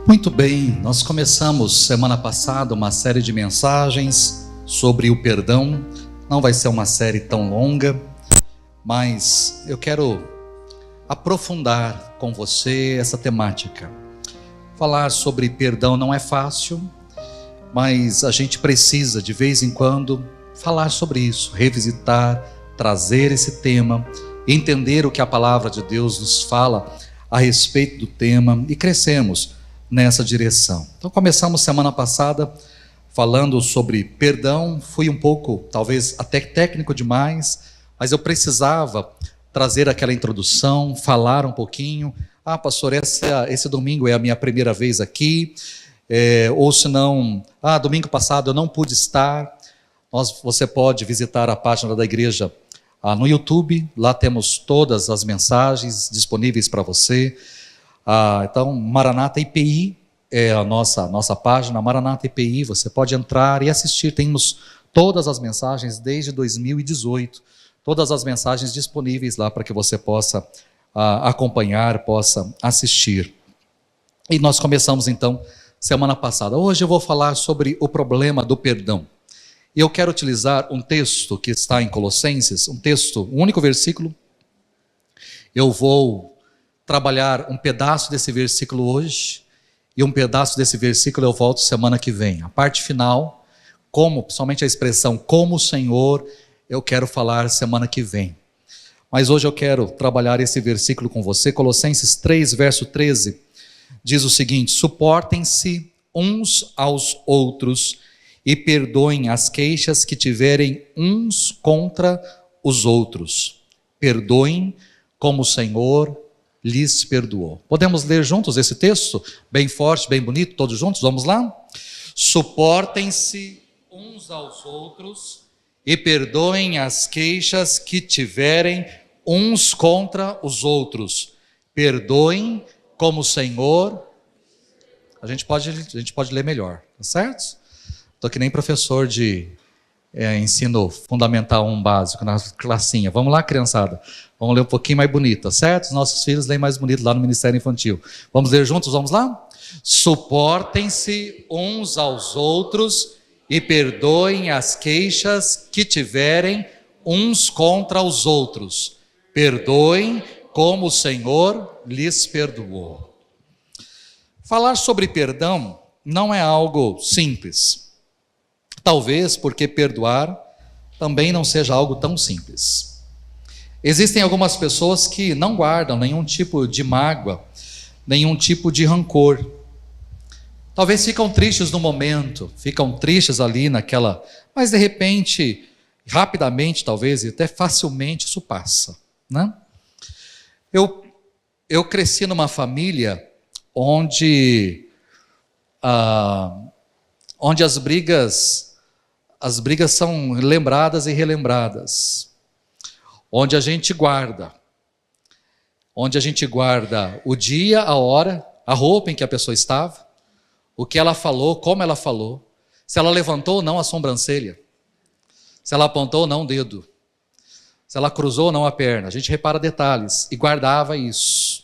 Muito bem, nós começamos semana passada uma série de mensagens sobre o perdão. Não vai ser uma série tão longa, mas eu quero aprofundar com você essa temática. Falar sobre perdão não é fácil, mas a gente precisa de vez em quando falar sobre isso, revisitar, trazer esse tema, entender o que a palavra de Deus nos fala a respeito do tema e crescemos nessa direção. Então começamos semana passada falando sobre perdão. Fui um pouco, talvez até técnico demais, mas eu precisava trazer aquela introdução, falar um pouquinho. Pastor, esse domingo é a minha primeira vez aqui, ou se não, domingo passado eu não pude estar. Você pode visitar a página da igreja no YouTube, lá temos todas as mensagens disponíveis para você. Então, Maranata IPI é a nossa página, Maranata IPI, você pode entrar e assistir, temos todas as mensagens desde 2018, todas as mensagens disponíveis lá para que você possa acompanhar, possa assistir. E nós começamos então semana passada. Hoje eu vou falar sobre o problema do perdão. E eu quero utilizar um texto que está em Colossenses, um único versículo. Eu vou trabalhar um pedaço desse versículo hoje, e um pedaço desse versículo eu volto semana que vem. A parte final, principalmente a expressão como o Senhor, eu quero falar semana que vem. Mas hoje eu quero trabalhar esse versículo com você. Colossenses 3, verso 13, diz o seguinte: suportem-se uns aos outros e perdoem as queixas que tiverem uns contra os outros. Perdoem como o Senhor lhes perdoou. Podemos ler juntos esse texto? Bem forte, bem bonito, todos juntos? Vamos lá? Suportem-se uns aos outros e perdoem as queixas que tiverem uns contra os outros. Perdoem como o Senhor. A gente pode ler melhor, tá certo? Estou que nem professor de ensino fundamental 1 básico, na classinha. Vamos lá, criançada. Vamos ler um pouquinho mais bonito, tá certo? Os nossos filhos leem mais bonito lá no Ministério Infantil. Vamos ler juntos? Vamos lá? Suportem-se uns aos outros e perdoem as queixas que tiverem uns contra os outros. Perdoem como o Senhor lhes perdoou. Falar sobre perdão não é algo simples. Talvez porque perdoar também não seja algo tão simples. Existem algumas pessoas que não guardam nenhum tipo de mágoa, nenhum tipo de rancor. Talvez ficam tristes no momento, ficam tristes ali naquela, mas de repente, rapidamente talvez, e até facilmente isso passa, né? Eu cresci numa família onde as brigas são lembradas e relembradas, onde a gente guarda o dia, a hora, a roupa em que a pessoa estava, o que ela falou, como ela falou, se ela levantou ou não a sobrancelha, se ela apontou ou não o dedo, se ela cruzou ou não a perna. A gente repara detalhes e guardava isso,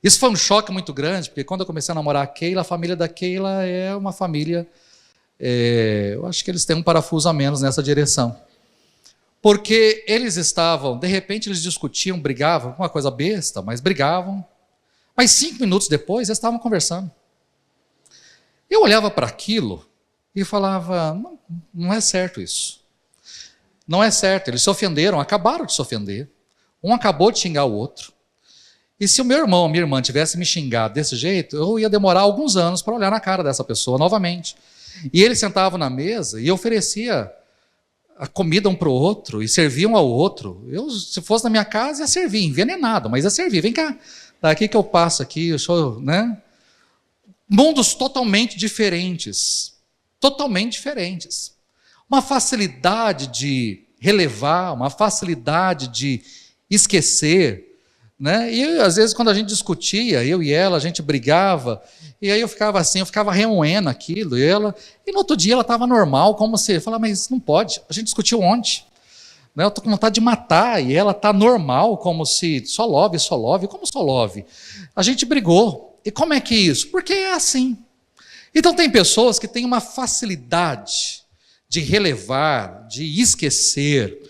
Isso foi um choque muito grande, porque quando eu comecei a namorar a Keila, a família da Keila é uma família, eu acho que eles têm um parafuso a menos nessa direção. Porque eles estavam, de repente eles discutiam, brigavam, uma coisa besta, mas brigavam. Mas 5 minutos depois eles estavam conversando. Eu olhava para aquilo e falava, não é certo isso. Não é certo, eles se ofenderam, acabaram de se ofender. Um acabou de xingar o outro. E se o meu irmão ou minha irmã tivesse me xingado desse jeito, eu ia demorar alguns anos para olhar na cara dessa pessoa novamente. E eles sentavam na mesa e oferecia a comida um para o outro e serviam ao outro. Eu, se fosse na minha casa, ia servir, envenenado, mas ia servir. Vem cá, daqui que eu passo aqui, eu sou, né? Mundos totalmente diferentes. Uma facilidade de relevar, uma facilidade de esquecer, né? E às vezes quando a gente discutia, eu e ela, a gente brigava, e aí eu ficava assim, eu ficava remoendo aquilo, e no outro dia ela estava normal, como se, eu falava, mas não pode, a gente discutiu ontem, né? Eu estou com vontade de matar, e ela está normal, como se só love, como só love? A gente brigou. E como é que é isso? Porque é assim. Então tem pessoas que têm uma facilidade de relevar, de esquecer,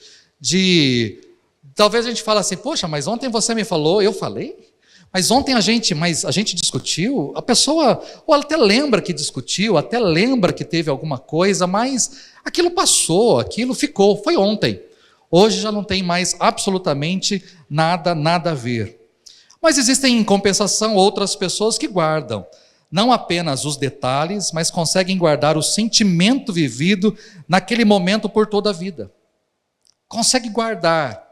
talvez a gente fale assim, poxa, mas ontem você me falou, eu falei? Mas ontem a gente discutiu, a pessoa, ou ela até lembra que discutiu, até lembra que teve alguma coisa, mas aquilo passou, aquilo ficou, foi ontem. Hoje já não tem mais absolutamente nada a ver. Mas existem, em compensação, outras pessoas que guardam, não apenas os detalhes, mas conseguem guardar o sentimento vivido naquele momento por toda a vida. Consegue guardar.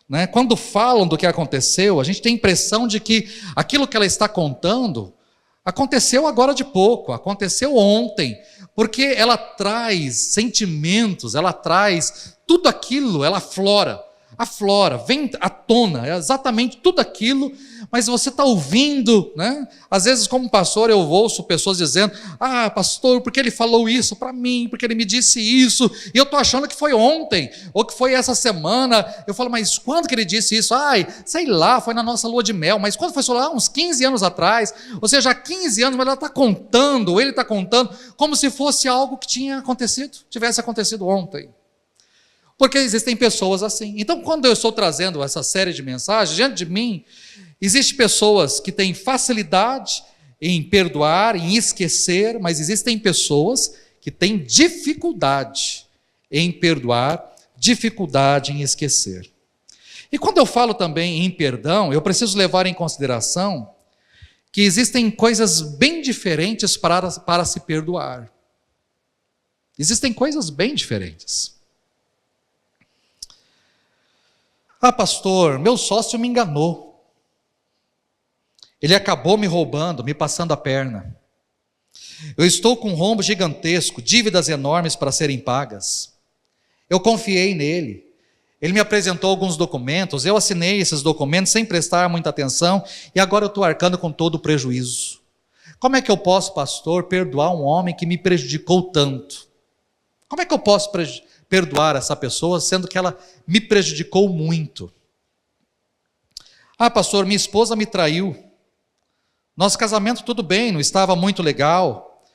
Né? Quando falam do que aconteceu, a gente tem a impressão de que aquilo que ela está contando aconteceu agora de pouco, aconteceu ontem, porque ela traz sentimentos, ela traz tudo aquilo, ela aflora, vem à tona, é exatamente tudo aquilo, mas você está ouvindo, né? Às vezes, como pastor, eu ouço pessoas dizendo, pastor, porque ele falou isso para mim, porque ele me disse isso, e eu estou achando que foi ontem, ou que foi essa semana. Eu falo, mas quando que ele disse isso? Sei lá, foi na nossa lua de mel, mas quando foi só lá? Uns 15 anos atrás, ou seja, há 15 anos, mas ela está contando, ou ele está contando, como se fosse algo que tivesse acontecido ontem. Porque existem pessoas assim. Então, quando eu estou trazendo essa série de mensagens, diante de mim, existem pessoas que têm facilidade em perdoar, em esquecer, mas existem pessoas que têm dificuldade em perdoar, dificuldade em esquecer. E quando eu falo também em perdão, eu preciso levar em consideração que existem coisas bem diferentes para se perdoar. Existem coisas bem diferentes. Pastor, meu sócio me enganou. Ele acabou me roubando, me passando a perna. Eu estou com um rombo gigantesco, dívidas enormes para serem pagas. Eu confiei nele. Ele me apresentou alguns documentos, eu assinei esses documentos sem prestar muita atenção e agora eu estou arcando com todo o prejuízo. Como é que eu posso, pastor, perdoar um homem que me prejudicou tanto? Como é que eu posso perdoar essa pessoa, sendo que ela me prejudicou muito? Pastor, minha esposa me traiu. Nosso casamento tudo bem, não estava muito legal.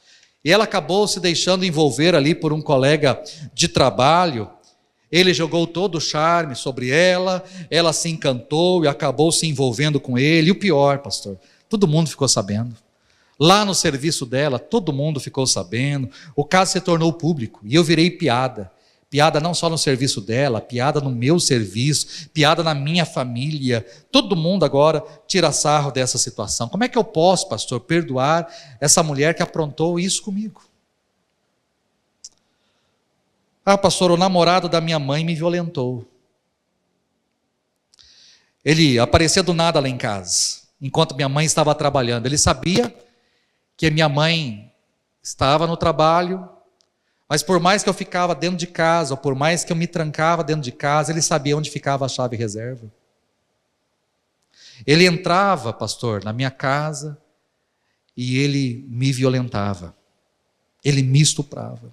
E ela acabou se deixando envolver ali por um colega de trabalho. Ele jogou todo o charme sobre ela se encantou e acabou se envolvendo com ele. E o pior, pastor, todo mundo ficou sabendo. Lá no serviço dela, todo mundo ficou sabendo. O caso se tornou público e eu virei piada. Piada não só no serviço dela, piada no meu serviço, piada na minha família. Todo mundo agora tira sarro dessa situação. Como é que eu posso, pastor, perdoar essa mulher que aprontou isso comigo? Pastor, o namorado da minha mãe me violentou. Ele aparecia do nada lá em casa, enquanto minha mãe estava trabalhando. Ele sabia que a minha mãe estava no trabalho, mas por mais que eu ficava dentro de casa, ou por mais que eu me trancava dentro de casa, ele sabia onde ficava a chave reserva. Ele entrava, pastor, na minha casa e ele me violentava. Ele me estuprava.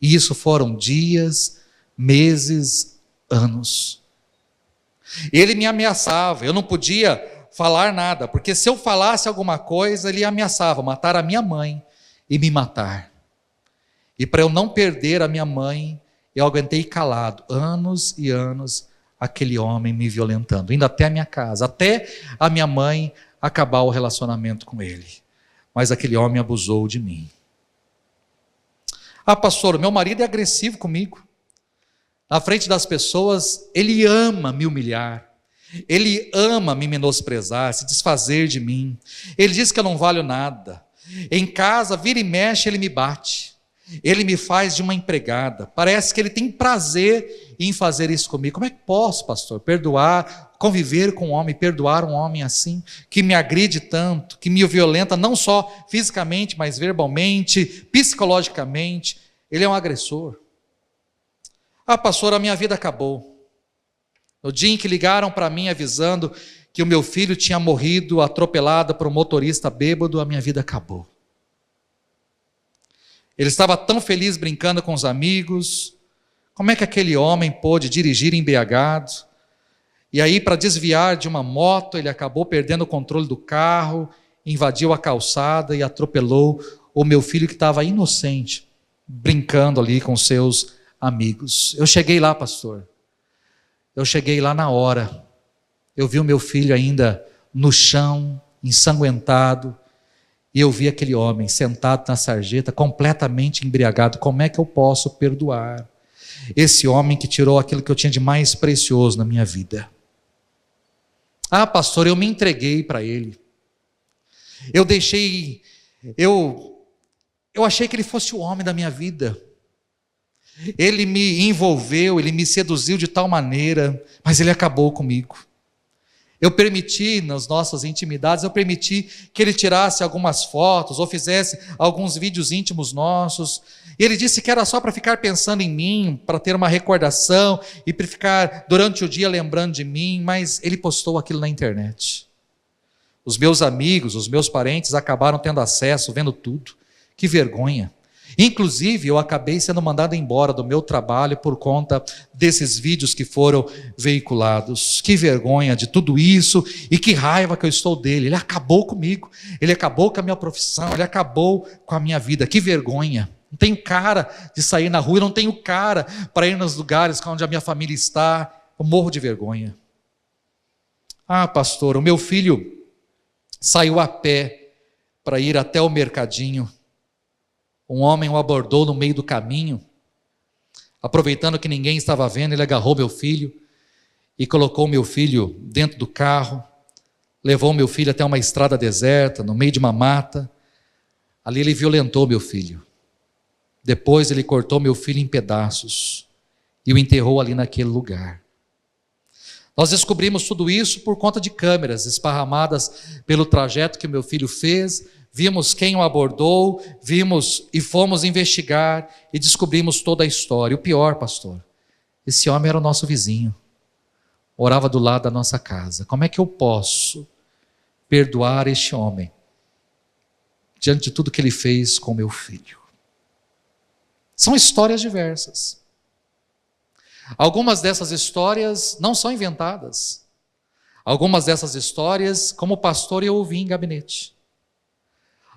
E isso foram dias, meses, anos. Ele me ameaçava, eu não podia falar nada, porque se eu falasse alguma coisa, ele ameaçava matar a minha mãe e me matar. E para eu não perder a minha mãe, eu aguentei calado, anos e anos, aquele homem me violentando, indo até a minha casa, até a minha mãe acabar o relacionamento com ele. Mas aquele homem abusou de mim. Pastor, meu marido é agressivo comigo. Na frente das pessoas, ele ama me humilhar. Ele ama me menosprezar, se desfazer de mim. Ele diz que eu não valho nada. Em casa, vira e mexe, ele me bate. Ele me faz de uma empregada. Parece que ele tem prazer em fazer isso comigo. Como é que posso, pastor, perdoar, conviver com um homem, perdoar um homem assim, que me agride tanto, que me violenta não só fisicamente, mas verbalmente, psicologicamente? Ele é um agressor. Pastor, a minha vida acabou. No dia em que ligaram para mim avisando que o meu filho tinha morrido atropelado por um motorista bêbado, a minha vida acabou. Ele estava tão feliz brincando com os amigos, Como é que aquele homem pôde dirigir embriagado? E aí, para desviar de uma moto, ele acabou perdendo o controle do carro, invadiu a calçada e atropelou o meu filho que estava inocente, brincando ali com seus amigos. Eu cheguei lá, pastor. Eu cheguei lá na hora. Eu vi o meu filho ainda no chão, ensanguentado, e eu vi aquele homem sentado na sarjeta, completamente embriagado. Como é que eu posso perdoar esse homem que tirou aquilo que eu tinha de mais precioso na minha vida? Ah, pastor, eu me entreguei para ele. Eu achei que ele fosse o homem da minha vida. Ele me envolveu, ele me seduziu de tal maneira, mas ele acabou comigo. Eu permiti, nas nossas intimidades, eu permiti que ele tirasse algumas fotos, ou fizesse alguns vídeos íntimos nossos. E ele disse que era só para ficar pensando em mim, para ter uma recordação, e para ficar durante o dia lembrando de mim, mas ele postou aquilo na internet. Os meus amigos, os meus parentes acabaram tendo acesso, vendo tudo. Que vergonha. Inclusive, eu acabei sendo mandado embora do meu trabalho por conta desses vídeos que foram veiculados. Que vergonha de tudo isso e que raiva que eu estou dele. Ele acabou comigo, ele acabou com a minha profissão, ele acabou com a minha vida. Que vergonha. Não tenho cara de sair na rua, eu não tenho cara para ir nos lugares onde a minha família está. Eu morro de vergonha. Ah, pastor, o meu filho saiu a pé para ir até o mercadinho. Um homem o abordou no meio do caminho, aproveitando que ninguém estava vendo, ele agarrou meu filho e colocou meu filho dentro do carro, levou meu filho até uma estrada deserta, no meio de uma mata. Ali ele violentou meu filho. Depois ele cortou meu filho em pedaços e o enterrou ali naquele lugar. Nós descobrimos tudo isso por conta de câmeras esparramadas pelo trajeto que meu filho fez. Vimos quem o abordou, vimos e fomos investigar e descobrimos toda a história. O pior, pastor, esse homem era o nosso vizinho, morava do lado da nossa casa. Como é que eu posso perdoar este homem diante de tudo que ele fez com meu filho? São histórias diversas. Algumas dessas histórias não são inventadas. Algumas dessas histórias, como pastor, eu ouvi em gabinete.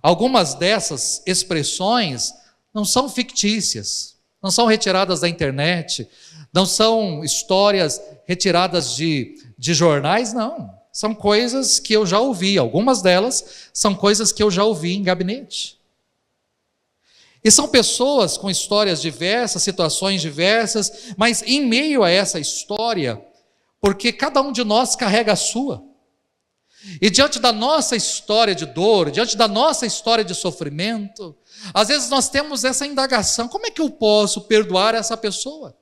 Algumas dessas expressões não são fictícias, não são retiradas da internet, não são histórias retiradas de jornais, não. São coisas que eu já ouvi, algumas delas são coisas que eu já ouvi em gabinete. E são pessoas com histórias diversas, situações diversas, mas em meio a essa história, porque cada um de nós carrega a sua. E diante da nossa história de dor, diante da nossa história de sofrimento, às vezes nós temos essa indagação: como é que eu posso perdoar essa pessoa?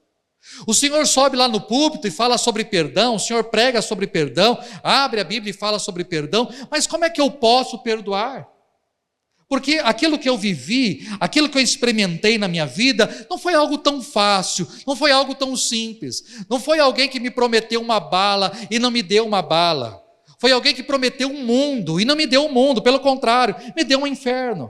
O Senhor sobe lá no púlpito e fala sobre perdão, o Senhor prega sobre perdão, abre a Bíblia e fala sobre perdão, mas como é que eu posso perdoar? Porque aquilo que eu vivi, aquilo que eu experimentei na minha vida, não foi algo tão fácil, não foi algo tão simples, não foi alguém que me prometeu uma bala e não me deu uma bala. Foi alguém que prometeu um mundo e não me deu um mundo, pelo contrário, me deu um inferno.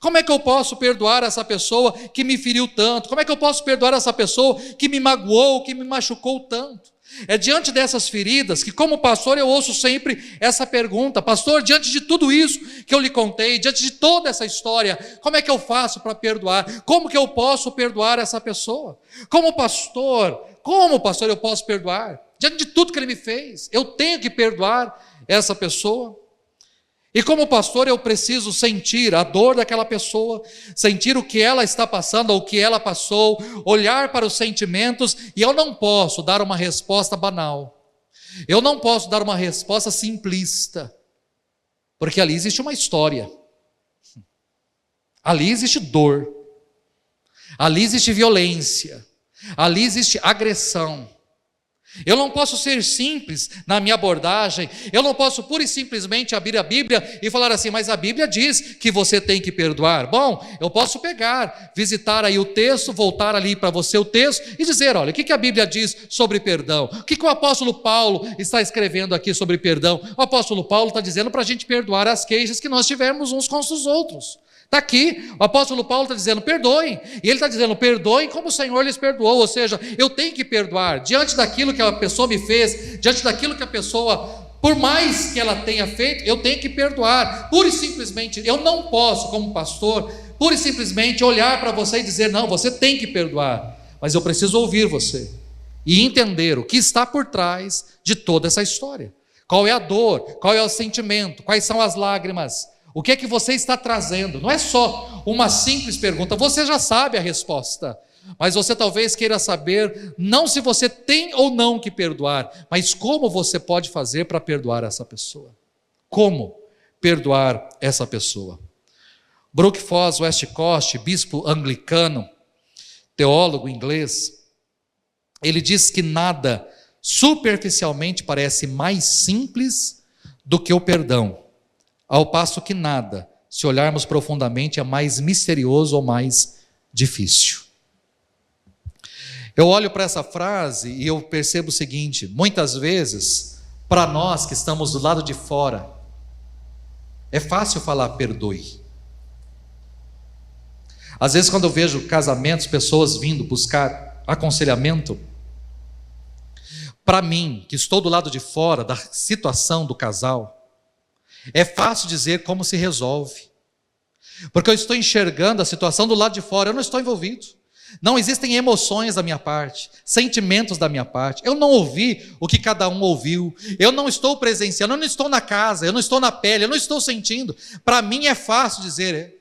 Como é que eu posso perdoar essa pessoa que me feriu tanto? Como é que eu posso perdoar essa pessoa que me magoou, que me machucou tanto? É diante dessas feridas que, como pastor, eu ouço sempre essa pergunta: pastor, diante de tudo isso que eu lhe contei, diante de toda essa história, como é que eu faço para perdoar? Como que eu posso perdoar essa pessoa? Como pastor eu posso perdoar? Diante de tudo que ele me fez, eu tenho que perdoar essa pessoa. E como pastor eu preciso sentir a dor daquela pessoa, sentir o que ela está passando, ou o que ela passou, olhar para os sentimentos, e eu não posso dar uma resposta banal. Eu não posso dar uma resposta simplista, porque ali existe uma história. Ali existe dor. Ali existe violência. Ali existe agressão. Eu não posso ser simples na minha abordagem, eu não posso pura e simplesmente abrir a Bíblia e falar assim: mas a Bíblia diz que você tem que perdoar. Bom, eu posso pegar, visitar aí o texto, voltar ali para você o texto e dizer: olha, o que a Bíblia diz sobre perdão? O que o apóstolo Paulo está escrevendo aqui sobre perdão? O apóstolo Paulo está dizendo para a gente perdoar as queixas que nós tivemos uns com os outros. Está aqui, o apóstolo Paulo está dizendo, perdoem. E ele está dizendo, perdoem como o Senhor lhes perdoou. Ou seja, eu tenho que perdoar. Diante daquilo que a pessoa me fez, diante daquilo que a pessoa, por mais que ela tenha feito, eu tenho que perdoar. Pura e simplesmente, eu não posso, como pastor, pura e simplesmente olhar para você e dizer, não, você tem que perdoar. Mas eu preciso ouvir você e entender o que está por trás de toda essa história. Qual é a dor, qual é o sentimento, quais são as lágrimas. O que é que você está trazendo? Não é só uma simples pergunta, você já sabe a resposta, mas você talvez queira saber, não se você tem ou não que perdoar, mas como você pode fazer para perdoar essa pessoa. Como perdoar essa pessoa? Brooke Foss Westcott, bispo anglicano, teólogo inglês, ele diz que nada superficialmente parece mais simples do que o perdão, ao passo que nada, se olharmos profundamente, é mais misterioso ou mais difícil. Eu olho para essa frase e eu percebo o seguinte, muitas vezes, para nós que estamos do lado de fora, é fácil falar perdoe. Às vezes quando eu vejo casamentos, pessoas vindo buscar aconselhamento, para mim, que estou do lado de fora da situação do casal, é fácil dizer como se resolve, porque eu estou enxergando a situação do lado de fora, eu não estou envolvido, não existem emoções da minha parte, sentimentos da minha parte, eu não ouvi o que cada um ouviu, eu não estou presenciando, eu não estou na casa, eu não estou na pele, eu não estou sentindo. Para mim é fácil dizer,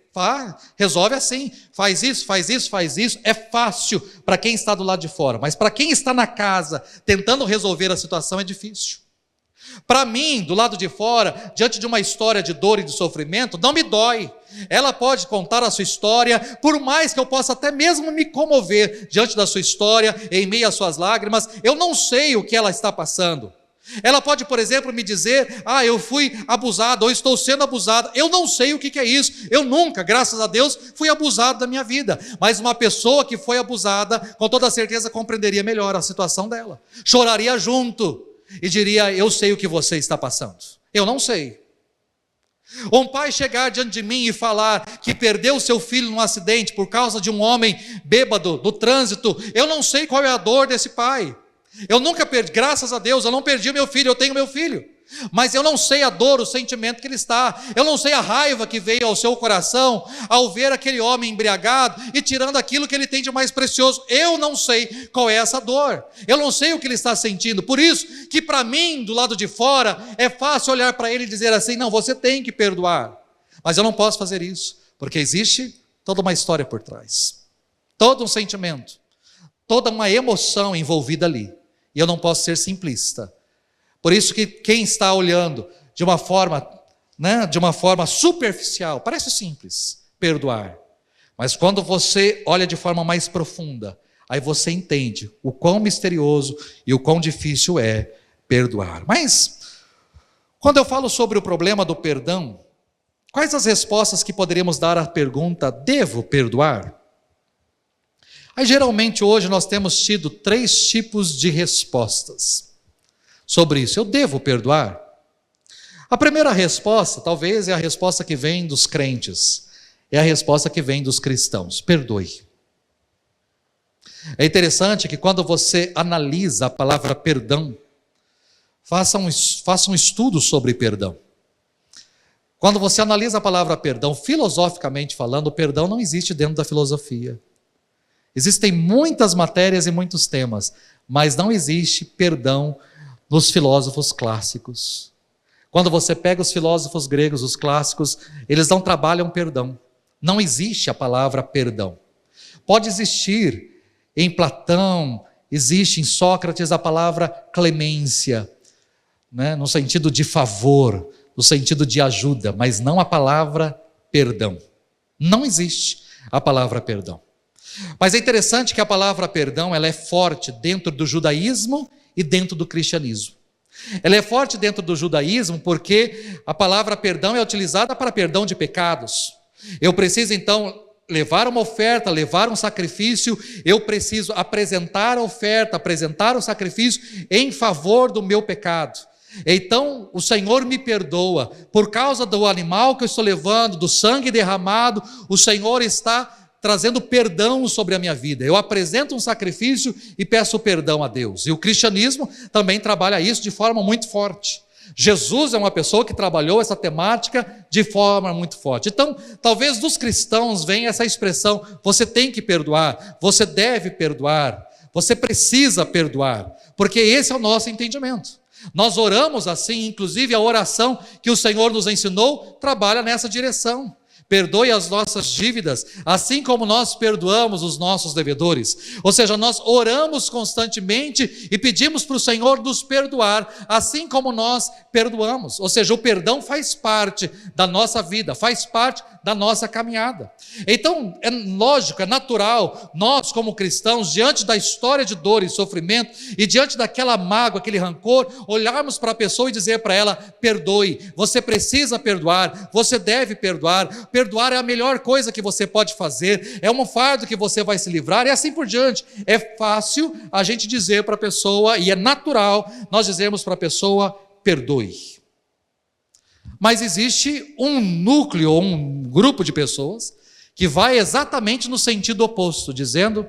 resolve assim, faz isso, faz isso, faz isso, é fácil para quem está do lado de fora, mas para quem está na casa, tentando resolver a situação, é difícil. Para mim, do lado de fora, diante de uma história de dor e de sofrimento, não me dói. Ela pode contar a sua história, por mais que eu possa até mesmo me comover diante da sua história, em meio às suas lágrimas, eu não sei o que ela está passando. Ela pode, por exemplo, me dizer, eu fui abusada, ou estou sendo abusada, eu não sei o que é isso, eu nunca, graças a Deus, fui abusado da minha vida, mas uma pessoa que foi abusada, com toda certeza compreenderia melhor a situação dela, choraria junto, e diria, eu sei o que você está passando. Eu não sei. Um pai chegar diante de mim e falar que perdeu seu filho num acidente por causa de um homem bêbado no trânsito, eu não sei qual é a dor desse pai. Eu nunca perdi, graças a Deus, eu não perdi meu filho, eu tenho meu filho. Mas eu não sei a dor, o sentimento que ele está, eu não sei a raiva que veio ao seu coração ao ver aquele homem embriagado e tirando aquilo que ele tem de mais precioso. Eu não sei qual é essa dor, eu não sei o que ele está sentindo. Por isso que para mim, do lado de fora, é fácil olhar para ele e dizer assim, não, você tem que perdoar. Mas eu não posso fazer isso, porque existe toda uma história por trás, todo um sentimento, toda uma emoção envolvida ali, e eu não posso ser simplista. Por isso que quem está olhando de uma forma superficial, parece simples, perdoar. Mas quando você olha de forma mais profunda, aí você entende o quão misterioso e o quão difícil é perdoar. Mas, quando eu falo sobre o problema do perdão, quais as respostas que poderíamos dar à pergunta, devo perdoar? Aí geralmente hoje nós temos tido 3 tipos de respostas sobre isso. Eu devo perdoar? A primeira resposta, talvez, é a resposta que vem dos crentes, é a resposta que vem dos cristãos: perdoe. É interessante que quando você analisa a palavra perdão, faça um estudo sobre perdão. Quando você analisa a palavra perdão, filosoficamente falando, o perdão não existe dentro da filosofia. Existem muitas matérias e muitos temas, mas não existe perdão nos filósofos clássicos. Quando você pega os filósofos gregos, os clássicos, eles não trabalham perdão. Não existe a palavra perdão. Pode existir em Platão, existe em Sócrates a palavra clemência, no sentido de favor, no sentido de ajuda, mas não a palavra perdão. Não existe a palavra perdão. Mas é interessante que a palavra perdão, ela é forte dentro do judaísmo e dentro do cristianismo. Ela é forte dentro do judaísmo porque a palavra perdão é utilizada para perdão de pecados. Eu preciso então levar uma oferta, levar um sacrifício, eu preciso apresentar a oferta, apresentar o sacrifício em favor do meu pecado. Então o Senhor me perdoa, por causa do animal que eu estou levando, do sangue derramado, o Senhor está trazendo perdão sobre a minha vida. Eu apresento um sacrifício e peço perdão a Deus. E o cristianismo também trabalha isso de forma muito forte. Jesus é uma pessoa que trabalhou essa temática de forma muito forte. Então, talvez dos cristãos venha essa expressão: você tem que perdoar, você deve perdoar, você precisa perdoar, porque esse é o nosso entendimento. Nós oramos assim, inclusive a oração que o Senhor nos ensinou trabalha nessa direção. Perdoe as nossas dívidas, assim como nós perdoamos os nossos devedores. Ou seja, nós oramos constantemente e pedimos para o Senhor nos perdoar, assim como nós perdoamos. Ou seja, o perdão faz parte da nossa vida, faz parte da nossa caminhada. Então, é lógico, é natural, nós como cristãos, diante da história de dor e sofrimento, e diante daquela mágoa, aquele rancor, olharmos para a pessoa e dizer para ela: perdoe, você precisa perdoar, você deve perdoar. Perdoar é a melhor coisa que você pode fazer, é um fardo que você vai se livrar, e assim por diante. É fácil a gente dizer para a pessoa, e é natural nós dizermos para a pessoa: perdoe. Mas existe um núcleo, ou um grupo de pessoas, que vai exatamente no sentido oposto, dizendo: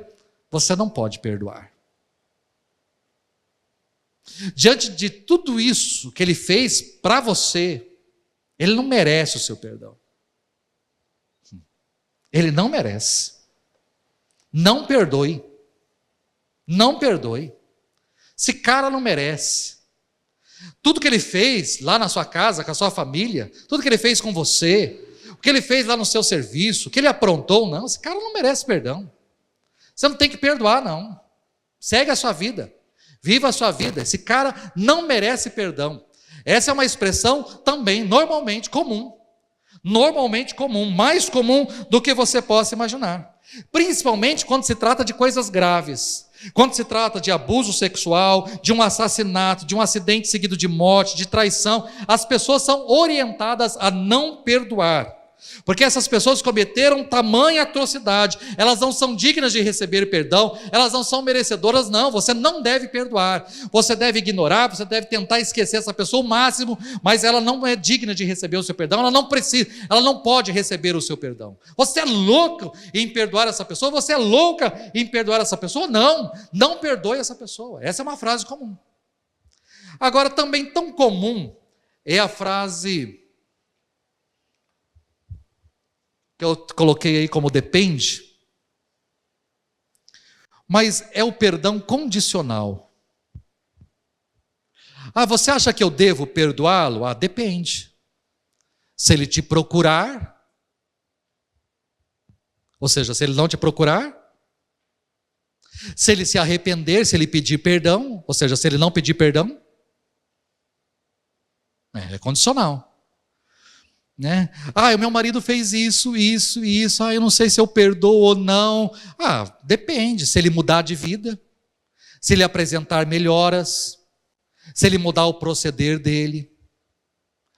você não pode perdoar. Diante de tudo isso que ele fez para você, ele não merece o seu perdão. Ele não merece. Não perdoe. Não perdoe. Esse cara não merece. Tudo que ele fez lá na sua casa, com a sua família, tudo que ele fez com você, o que ele fez lá no seu serviço, o que ele aprontou, não, esse cara não merece perdão. Você não tem que perdoar, não. Segue a sua vida. Viva a sua vida. Esse cara não merece perdão. Essa é uma expressão também normalmente comum. Normalmente comum, mais comum do que você possa imaginar. Principalmente quando se trata de coisas graves. Quando se trata de abuso sexual, de um assassinato, de um acidente seguido de morte, de traição, as pessoas são orientadas a não perdoar. Porque essas pessoas cometeram tamanha atrocidade, elas não são dignas de receber perdão, elas não são merecedoras, não. Você não deve perdoar, você deve ignorar, você deve tentar esquecer essa pessoa o máximo, mas ela não é digna de receber o seu perdão, ela não precisa, ela não pode receber o seu perdão. Você é louco em perdoar essa pessoa? Você é louca em perdoar essa pessoa? Não, não perdoe essa pessoa. Essa é uma frase comum. Agora, também tão comum é a frase que eu coloquei aí como depende, mas é o perdão condicional. Você acha que eu devo perdoá-lo? Depende. Se ele te procurar, ou seja, se ele não te procurar, se ele se arrepender, se ele pedir perdão, ou seja, se ele não pedir perdão, é condicional. Né? O meu marido fez isso, eu não sei se eu perdoo ou não. Depende, se ele mudar de vida, se ele apresentar melhoras, se ele mudar o proceder dele,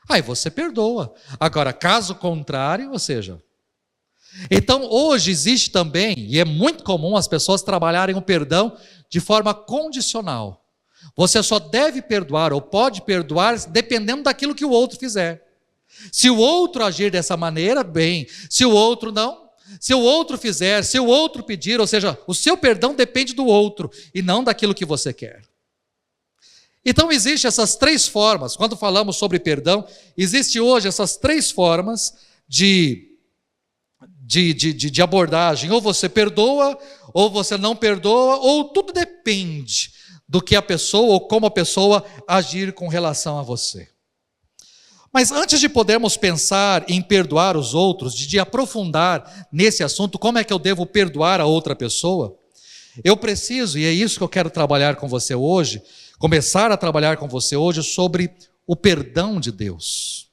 aí você perdoa. Agora, caso contrário, ou seja, então hoje existe também, e é muito comum as pessoas trabalharem o perdão de forma condicional. Você só deve perdoar ou pode perdoar dependendo daquilo que o outro fizer. Se o outro agir dessa maneira, bem. Se o outro não, se o outro fizer, se o outro pedir, ou seja, o seu perdão depende do outro e não daquilo que você quer. Então existem essas três formas, quando falamos sobre perdão, existe hoje essas três formas de abordagem. Ou você perdoa, ou você não perdoa, ou tudo depende do que a pessoa, ou como a pessoa agir com relação a você. Mas antes de podermos pensar em perdoar os outros, de aprofundar nesse assunto, como é que eu devo perdoar a outra pessoa, eu preciso, e é isso que eu quero trabalhar com você hoje, começar a trabalhar com você hoje sobre o perdão de Deus.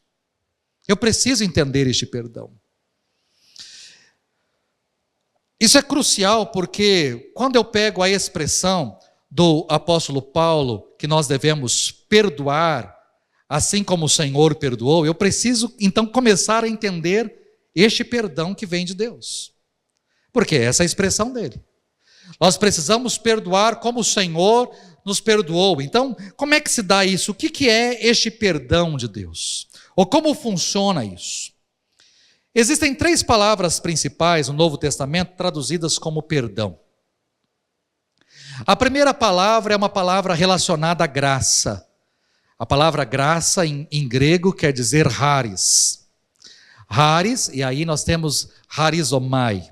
Eu preciso entender este perdão. Isso é crucial porque quando eu pego a expressão do apóstolo Paulo, que nós devemos perdoar, assim como o Senhor perdoou, eu preciso então começar a entender este perdão que vem de Deus. Porque essa é a expressão dele. Nós precisamos perdoar como o Senhor nos perdoou. Então, como é que se dá isso? O que é este perdão de Deus? Ou como funciona isso? Existem 3 palavras principais no Novo Testamento traduzidas como perdão. A primeira palavra é uma palavra relacionada à graça. A palavra graça em grego quer dizer charis. Charis, e aí nós temos charizomai.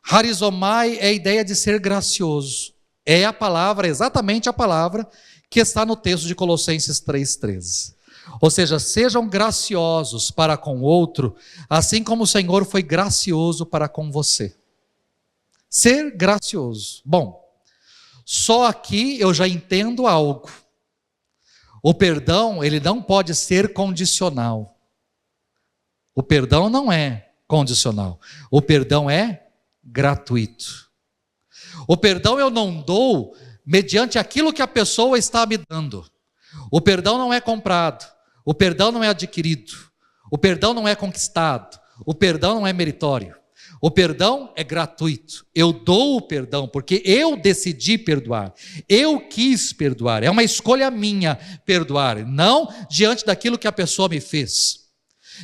Charizomai é a ideia de ser gracioso. É a palavra, exatamente a palavra que está no texto de Colossenses 3,13. Ou seja, sejam graciosos para com o outro, assim como o Senhor foi gracioso para com você. Ser gracioso. Bom, só aqui eu já entendo algo. O perdão, ele não pode ser condicional. O perdão não é condicional. O perdão é gratuito. O perdão eu não dou mediante aquilo que a pessoa está me dando. O perdão não é comprado. O perdão não é adquirido. O perdão não é conquistado. O perdão não é meritório. O perdão é gratuito. Eu dou o perdão porque eu decidi perdoar. Eu quis perdoar. É uma escolha minha perdoar, não diante daquilo que a pessoa me fez.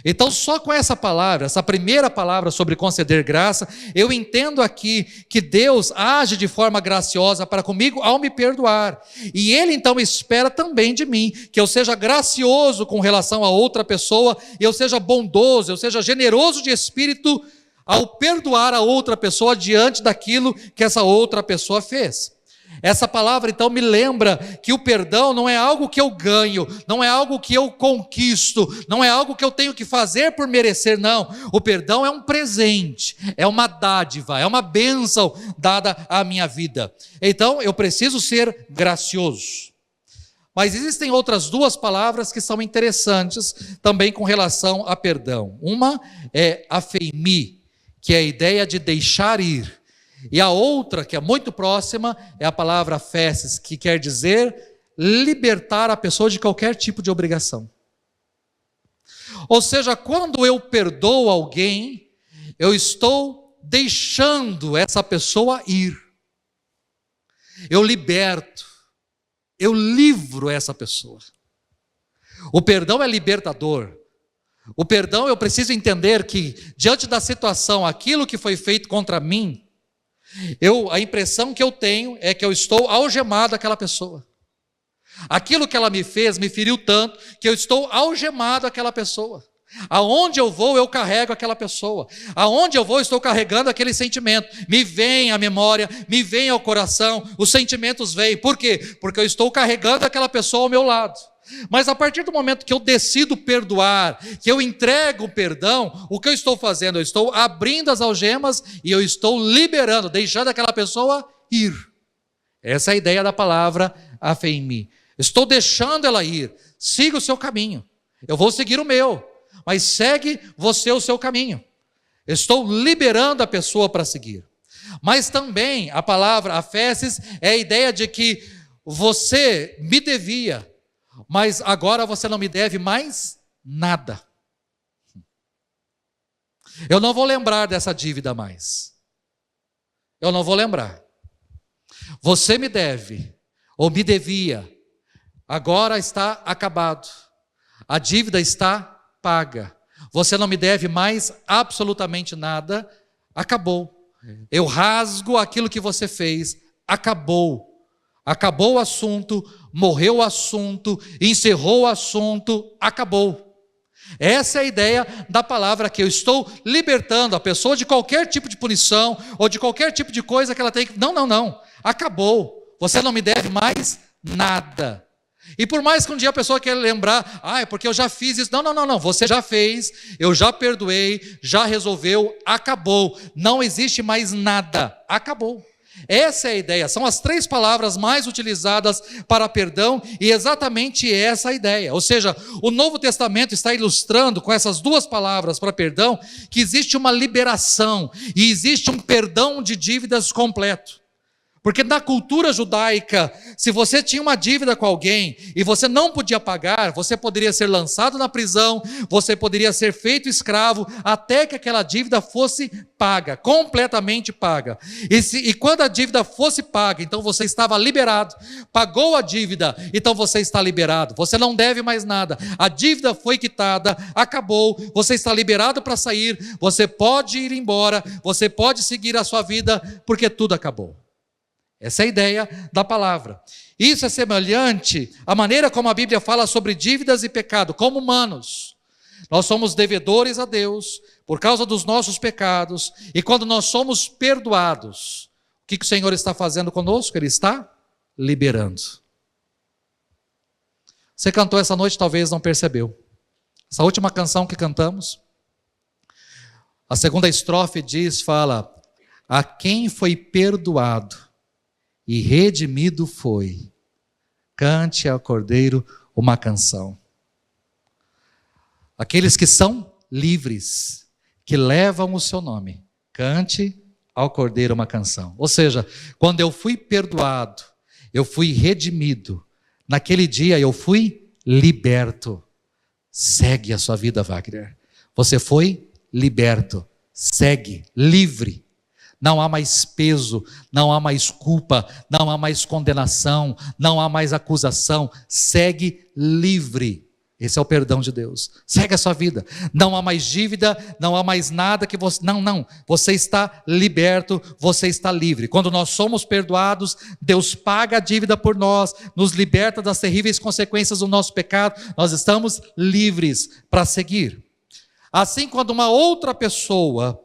Então, só com essa palavra, essa primeira palavra sobre conceder graça, eu entendo aqui que Deus age de forma graciosa para comigo ao me perdoar. E Ele então espera também de mim, que eu seja gracioso com relação a outra pessoa, eu seja bondoso, eu seja generoso de espírito ao perdoar a outra pessoa diante daquilo que essa outra pessoa fez. Essa palavra então me lembra que o perdão não é algo que eu ganho, não é algo que eu conquisto, não é algo que eu tenho que fazer por merecer, não. O perdão é um presente, é uma dádiva, é uma bênção dada à minha vida. Então eu preciso ser gracioso. Mas existem outras 2 palavras que são interessantes também com relação a perdão. Uma é afeimi, que é a ideia de deixar ir. E a outra, que é muito próxima, é a palavra fesses, que quer dizer libertar a pessoa de qualquer tipo de obrigação. Ou seja, quando eu perdoo alguém, eu estou deixando essa pessoa ir. Eu liberto, eu livro essa pessoa. O perdão é libertador. O perdão, eu preciso entender que, diante da situação, aquilo que foi feito contra mim, a impressão que eu tenho é que eu estou algemado àquela pessoa. Aquilo que ela me fez me feriu tanto que eu estou algemado àquela pessoa. Aonde eu vou, eu carrego aquela pessoa. Aonde eu vou, eu estou carregando aquele sentimento. Me vem à memória, me vem ao coração, os sentimentos vêm. Por quê? Porque eu estou carregando aquela pessoa ao meu lado. Mas a partir do momento que eu decido perdoar, que eu entrego o perdão, o que eu estou fazendo? Eu estou abrindo as algemas e eu estou liberando, deixando aquela pessoa ir. Essa é a ideia da palavra afeimi. Estou deixando ela ir. Siga o seu caminho. Eu vou seguir o meu, mas segue você o seu caminho. Estou liberando a pessoa para seguir. Mas também a palavra afesses é a ideia de que você me devia, mas agora você não me deve mais nada. Eu não vou lembrar dessa dívida mais. Eu não vou lembrar. Você me deve, ou me devia, agora está acabado. A dívida está paga. Você não me deve mais absolutamente nada. Acabou. Eu rasgo aquilo que você fez. Acabou. Acabou o assunto, morreu o assunto, encerrou o assunto, acabou. Essa é a ideia da palavra que eu estou libertando a pessoa de qualquer tipo de punição ou de qualquer tipo de coisa que ela tem que... Não. Acabou. Você não me deve mais nada. E por mais que um dia a pessoa queira lembrar, é porque eu já fiz isso. Não. Você já fez, eu já perdoei, já resolveu, acabou. Não existe mais nada. Acabou. Essa é a ideia, são as 3 palavras mais utilizadas para perdão e exatamente essa a ideia. Ou seja, o Novo Testamento está ilustrando com essas 2 palavras para perdão que existe uma liberação e existe um perdão de dívidas completo. Porque na cultura judaica, se você tinha uma dívida com alguém e você não podia pagar, você poderia ser lançado na prisão, você poderia ser feito escravo, até que aquela dívida fosse paga, completamente paga. E quando a dívida fosse paga, então você estava liberado. Pagou a dívida, então você está liberado. Você não deve mais nada. A dívida foi quitada, acabou, você está liberado para sair, você pode ir embora, você pode seguir a sua vida, porque tudo acabou. Essa é a ideia da palavra. Isso é semelhante à maneira como a Bíblia fala sobre dívidas e pecado, como humanos. Nós somos devedores a Deus por causa dos nossos pecados, e quando nós somos perdoados, o que o Senhor está fazendo conosco? Ele está liberando. Você cantou essa noite, talvez não percebeu. Essa última canção que cantamos, a segunda estrofe fala: a quem foi perdoado e redimido foi, cante ao Cordeiro uma canção. Aqueles que são livres, que levam o seu nome, cante ao Cordeiro uma canção. Ou seja, quando eu fui perdoado, eu fui redimido, naquele dia eu fui liberto. Segue a sua vida, Wagner. Você foi liberto, segue, livre. Não há mais peso, não há mais culpa, não há mais condenação, não há mais acusação. Segue livre. Esse é o perdão de Deus. Segue a sua vida. Não há mais dívida, não há mais nada que você... Não. Você está liberto, você está livre. Quando nós somos perdoados, Deus paga a dívida por nós, nos liberta das terríveis consequências do nosso pecado. Nós estamos livres para seguir. Assim, quando uma outra pessoa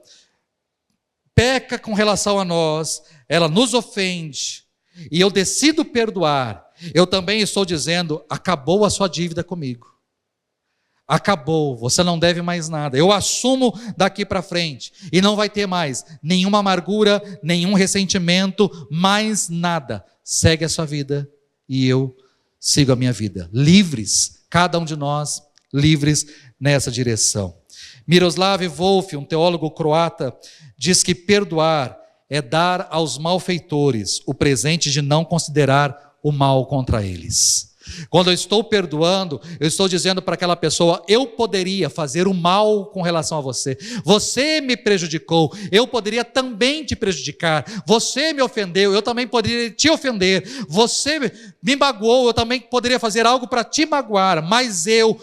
peca com relação a nós, ela nos ofende, e eu decido perdoar, eu também estou dizendo: acabou a sua dívida comigo. Acabou, você não deve mais nada. Eu assumo daqui para frente, e não vai ter mais nenhuma amargura, nenhum ressentimento, mais nada. Segue a sua vida, e eu sigo a minha vida. Livres, cada um de nós, livres nessa direção. Miroslav Volf, um teólogo croata, diz que perdoar é dar aos malfeitores o presente de não considerar o mal contra eles. Quando eu estou perdoando, eu estou dizendo para aquela pessoa: eu poderia fazer o mal com relação a você. Você me prejudicou, eu poderia também te prejudicar. Você me ofendeu, eu também poderia te ofender. Você me magoou, eu também poderia fazer algo para te magoar. Mas eu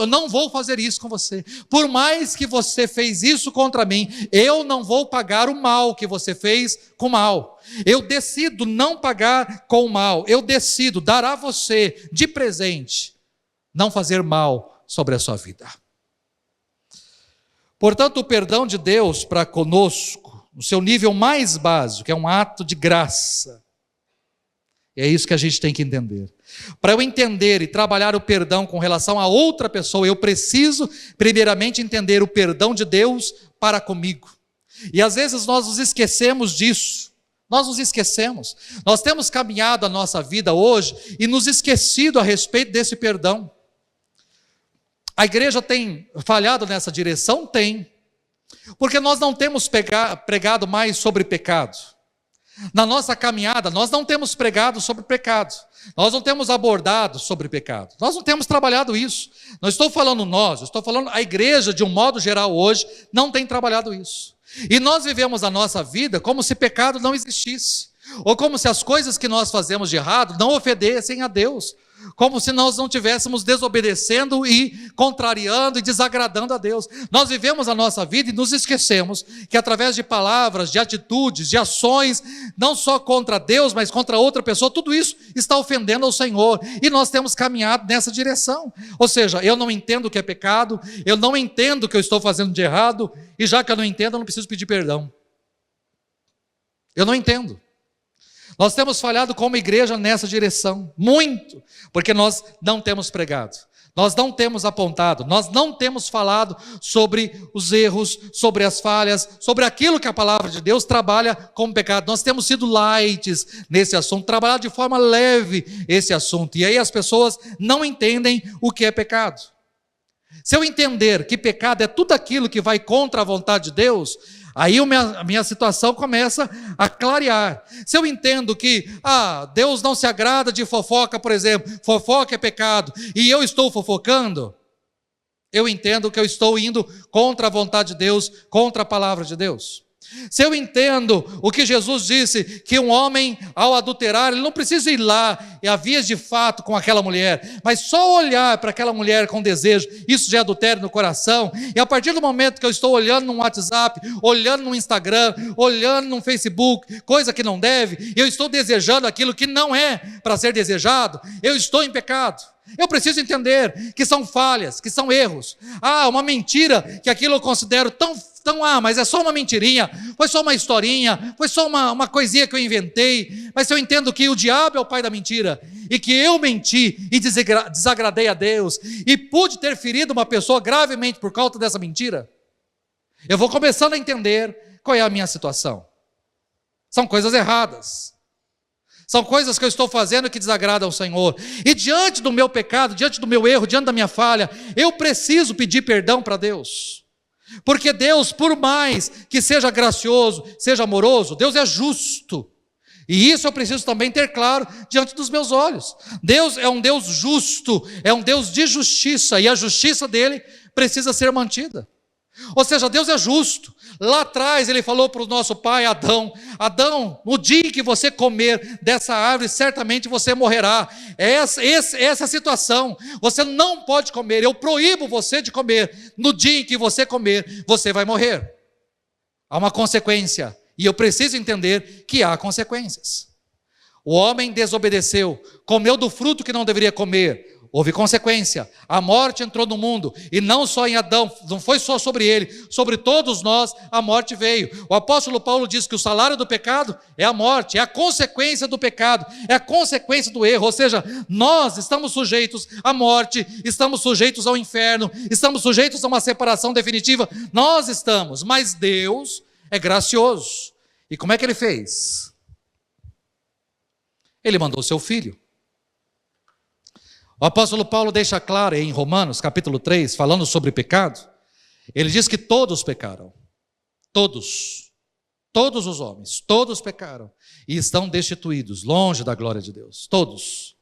não vou fazer isso com você. Por mais que você fez isso contra mim, eu não vou pagar o mal que você fez com mal. Eu decido não pagar com o mal. Eu decido dar a você de presente, não fazer mal sobre a sua vida. Portanto, o perdão de Deus para conosco, no seu nível mais básico, é um ato de graça. E é isso que a gente tem que entender. Para eu entender e trabalhar o perdão com relação a outra pessoa, eu preciso primeiramente entender o perdão de Deus para comigo. E às vezes nós nos esquecemos disso. Nós nos esquecemos. Nós temos caminhado a nossa vida hoje e nos esquecido a respeito desse perdão. A igreja tem falhado nessa direção? Tem. Porque nós não temos pregado mais sobre pecado. Na nossa caminhada, nós não temos pregado sobre pecado. Nós não temos abordado sobre pecado. Nós não temos trabalhado isso. Não estou falando nós, estou falando a igreja de um modo geral hoje não tem trabalhado isso. E nós vivemos a nossa vida como se pecado não existisse, ou como se as coisas que nós fazemos de errado não ofendessem a Deus, como se nós não estivéssemos desobedecendo e contrariando e desagradando a Deus. Nós vivemos a nossa vida e nos esquecemos que através de palavras, de atitudes, de ações, não só contra Deus, mas contra outra pessoa, tudo isso está ofendendo ao Senhor, e nós temos caminhado nessa direção. Ou seja, eu não entendo o que é pecado, eu não entendo o que eu estou fazendo de errado, e já que eu não entendo, eu não preciso pedir perdão. Eu não entendo. Nós temos falhado como igreja nessa direção, muito, porque nós não temos pregado, nós não temos apontado, nós não temos falado sobre os erros, sobre as falhas, sobre aquilo que a palavra de Deus trabalha como pecado. Nós temos sido light nesse assunto, trabalhado de forma leve esse assunto, e aí as pessoas não entendem o que é pecado. Se eu entender que pecado é tudo aquilo que vai contra a vontade de Deus, Aí a minha situação começa a clarear. Se eu entendo que Deus não se agrada de fofoca, por exemplo, fofoca é pecado, e eu estou fofocando, eu entendo que eu estou indo contra a vontade de Deus, contra a palavra de Deus. Se eu entendo o que Jesus disse, que um homem ao adulterar, ele não precisa ir lá e a vias de fato com aquela mulher, mas só olhar para aquela mulher com desejo, isso já é adultério no coração. E a partir do momento que eu estou olhando no WhatsApp, olhando no Instagram, olhando no Facebook, coisa que não deve, eu estou desejando aquilo que não é para ser desejado, eu estou em pecado. Eu preciso entender que são falhas, que são erros. Uma mentira, que aquilo eu considero mas é só uma mentirinha, foi só uma historinha, foi só uma coisinha que eu inventei. Mas se eu entendo que o diabo é o pai da mentira, e que eu menti e desagradei a Deus, e pude ter ferido uma pessoa gravemente por causa dessa mentira, eu vou começando a entender qual é a minha situação. São coisas erradas. São coisas que eu estou fazendo que desagradam ao Senhor. E diante do meu pecado, diante do meu erro, diante da minha falha, eu preciso pedir perdão para Deus. Porque Deus, por mais que seja gracioso, seja amoroso, Deus é justo. E isso eu preciso também ter claro diante dos meus olhos. Deus é um Deus justo, é um Deus de justiça, e a justiça dele precisa ser mantida. Ou seja, Deus é justo. Lá atrás ele falou para o nosso pai Adão: Adão, no dia em que você comer dessa árvore, certamente você morrerá. Essa é a situação. Você não pode comer, eu proíbo você de comer. No dia em que você comer, você vai morrer. Há uma consequência, e eu preciso entender que há consequências. O homem desobedeceu, comeu do fruto que não deveria comer. Houve consequência, a morte entrou no mundo, e não só em Adão, não foi só sobre ele, sobre todos nós a morte veio. O apóstolo Paulo diz que o salário do pecado é a morte, é a consequência do pecado, é a consequência do erro. Ou seja, nós estamos sujeitos à morte, estamos sujeitos ao inferno, estamos sujeitos a uma separação definitiva, nós estamos, mas Deus é gracioso. E como é que ele fez? Ele mandou seu filho. O apóstolo Paulo deixa claro em Romanos capítulo 3, falando sobre pecado, ele diz que todos pecaram, todos os homens, todos pecaram e estão destituídos, longe da glória de Deus, todos.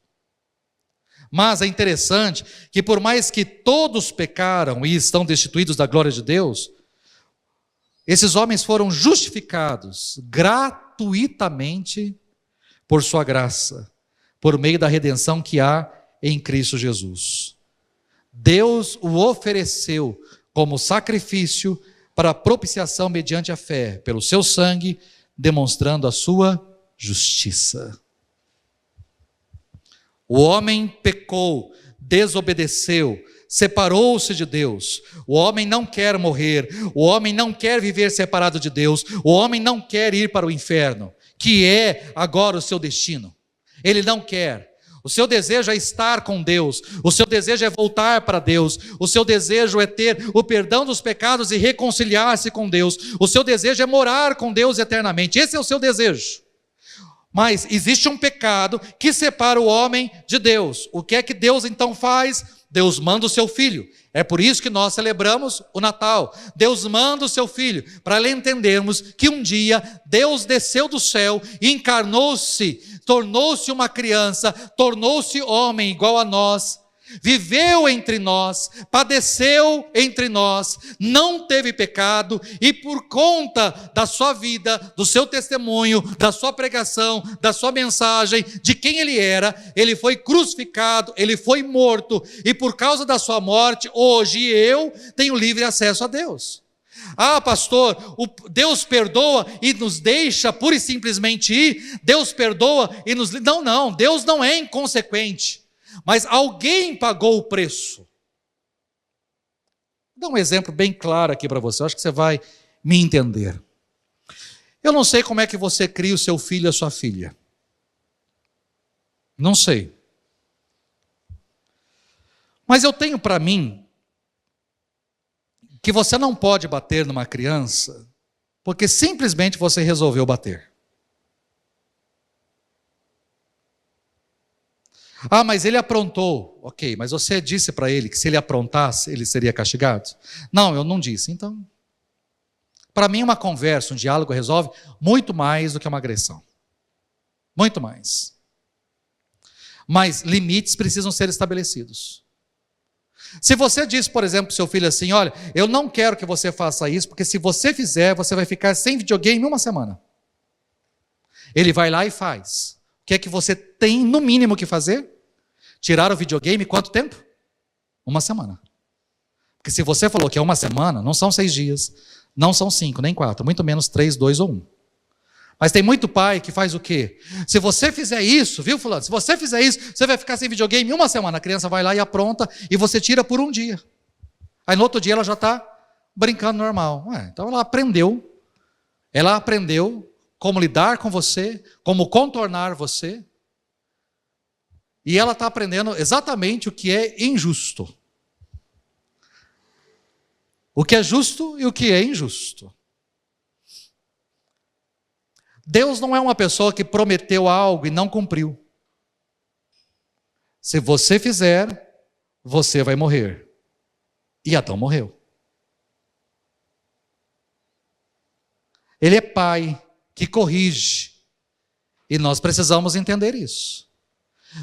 Mas é interessante que por mais que todos pecaram e estão destituídos da glória de Deus, esses homens foram justificados gratuitamente por sua graça, por meio da redenção que há em Cristo Jesus. Deus o ofereceu como sacrifício para a propiciação mediante a fé, pelo seu sangue, demonstrando a sua justiça. O homem pecou, desobedeceu, separou-se de Deus. O homem não quer morrer, o homem não quer viver separado de Deus, o homem não quer ir para o inferno, que é agora o seu destino. Ele não quer. O seu desejo é estar com Deus, o seu desejo é voltar para Deus, o seu desejo é ter o perdão dos pecados e reconciliar-se com Deus, o seu desejo é morar com Deus eternamente, esse é o seu desejo. Mas existe um pecado que separa o homem de Deus. O que é que Deus então faz? Deus manda o seu filho. É por isso que nós celebramos o Natal. Deus manda o seu filho, para entendermos que um dia Deus desceu do céu e encarnou-se, tornou-se uma criança, tornou-se homem igual a nós, viveu entre nós, padeceu entre nós, não teve pecado, e por conta da sua vida, do seu testemunho, da sua pregação, da sua mensagem, de quem ele era, ele foi crucificado, ele foi morto, e por causa da sua morte, hoje eu tenho livre acesso a Deus. Pastor, Deus perdoa e nos deixa pura e simplesmente ir? Deus perdoa e nos... Não, Deus não é inconsequente. Mas alguém pagou o preço. Vou dar um exemplo bem claro aqui para você, eu acho que você vai me entender. Eu não sei como é que você cria o seu filho e a sua filha. Não sei. Mas eu tenho para mim que você não pode bater numa criança porque simplesmente você resolveu bater. Mas ele aprontou. Ok, mas você disse para ele que se ele aprontasse, ele seria castigado? Não, eu não disse. Então, Para mim, uma conversa, um diálogo resolve muito mais do que uma agressão. Muito mais. Mas limites precisam ser estabelecidos. Se você diz, por exemplo, para o seu filho assim, olha, eu não quero que você faça isso, porque se você fizer, você vai ficar sem videogame em uma semana. Ele vai lá e faz. O que é que você tem, no mínimo, que fazer? Tirar o videogame quanto tempo? Uma semana. Porque se você falou que é uma semana, não são 6 dias, não são 5, nem 4, muito menos 3, 2 ou 1. Mas tem muito pai que faz o quê? Se você fizer isso, viu, fulano? Se você fizer isso, você vai ficar sem videogame uma semana. A criança vai lá e apronta e você tira por um dia. Aí no outro dia ela já está brincando normal. Então ela aprendeu como lidar com você, como contornar você. E ela está aprendendo exatamente o que é injusto. O que é justo e o que é injusto. Deus não é uma pessoa que prometeu algo e não cumpriu. Se você fizer, você vai morrer. E Adão morreu. Ele é pai que corrige. E nós precisamos entender isso.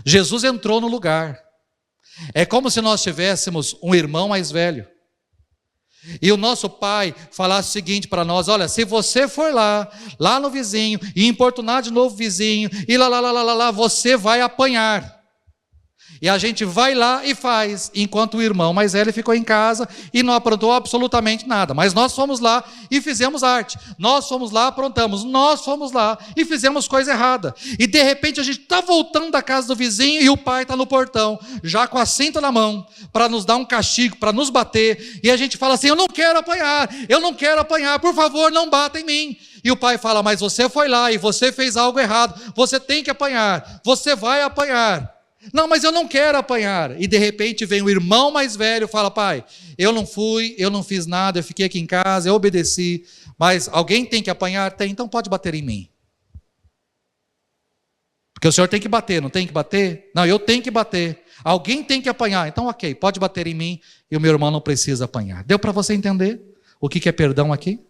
Jesus entrou no lugar. É como se nós tivéssemos um irmão mais velho. E o nosso pai falasse o seguinte para nós: olha, se você for lá no vizinho, e importunar de novo o vizinho, e lá, você vai apanhar. E a gente vai lá e faz, enquanto o irmão mais velho ficou em casa e não aprontou absolutamente nada. Mas nós fomos lá e fizemos arte. Nós fomos lá, aprontamos. Nós fomos lá e fizemos coisa errada. E de repente a gente está voltando da casa do vizinho e o pai está no portão, já com a cinta na mão, para nos dar um castigo, para nos bater. E a gente fala assim: eu não quero apanhar, por favor, não bata em mim. E o pai fala: mas você foi lá e você fez algo errado, você tem que apanhar, você vai apanhar. Não, mas eu não quero apanhar. E de repente vem o irmão mais velho e fala: pai, eu não fui, eu não fiz nada, eu fiquei aqui em casa, eu obedeci, mas alguém tem que apanhar? Tem, então pode bater em mim. Porque o senhor tem que bater, não tem que bater? Não, eu tenho que bater. Alguém tem que apanhar, então ok, pode bater em mim e o meu irmão não precisa apanhar. Deu para você entender o que é perdão aqui?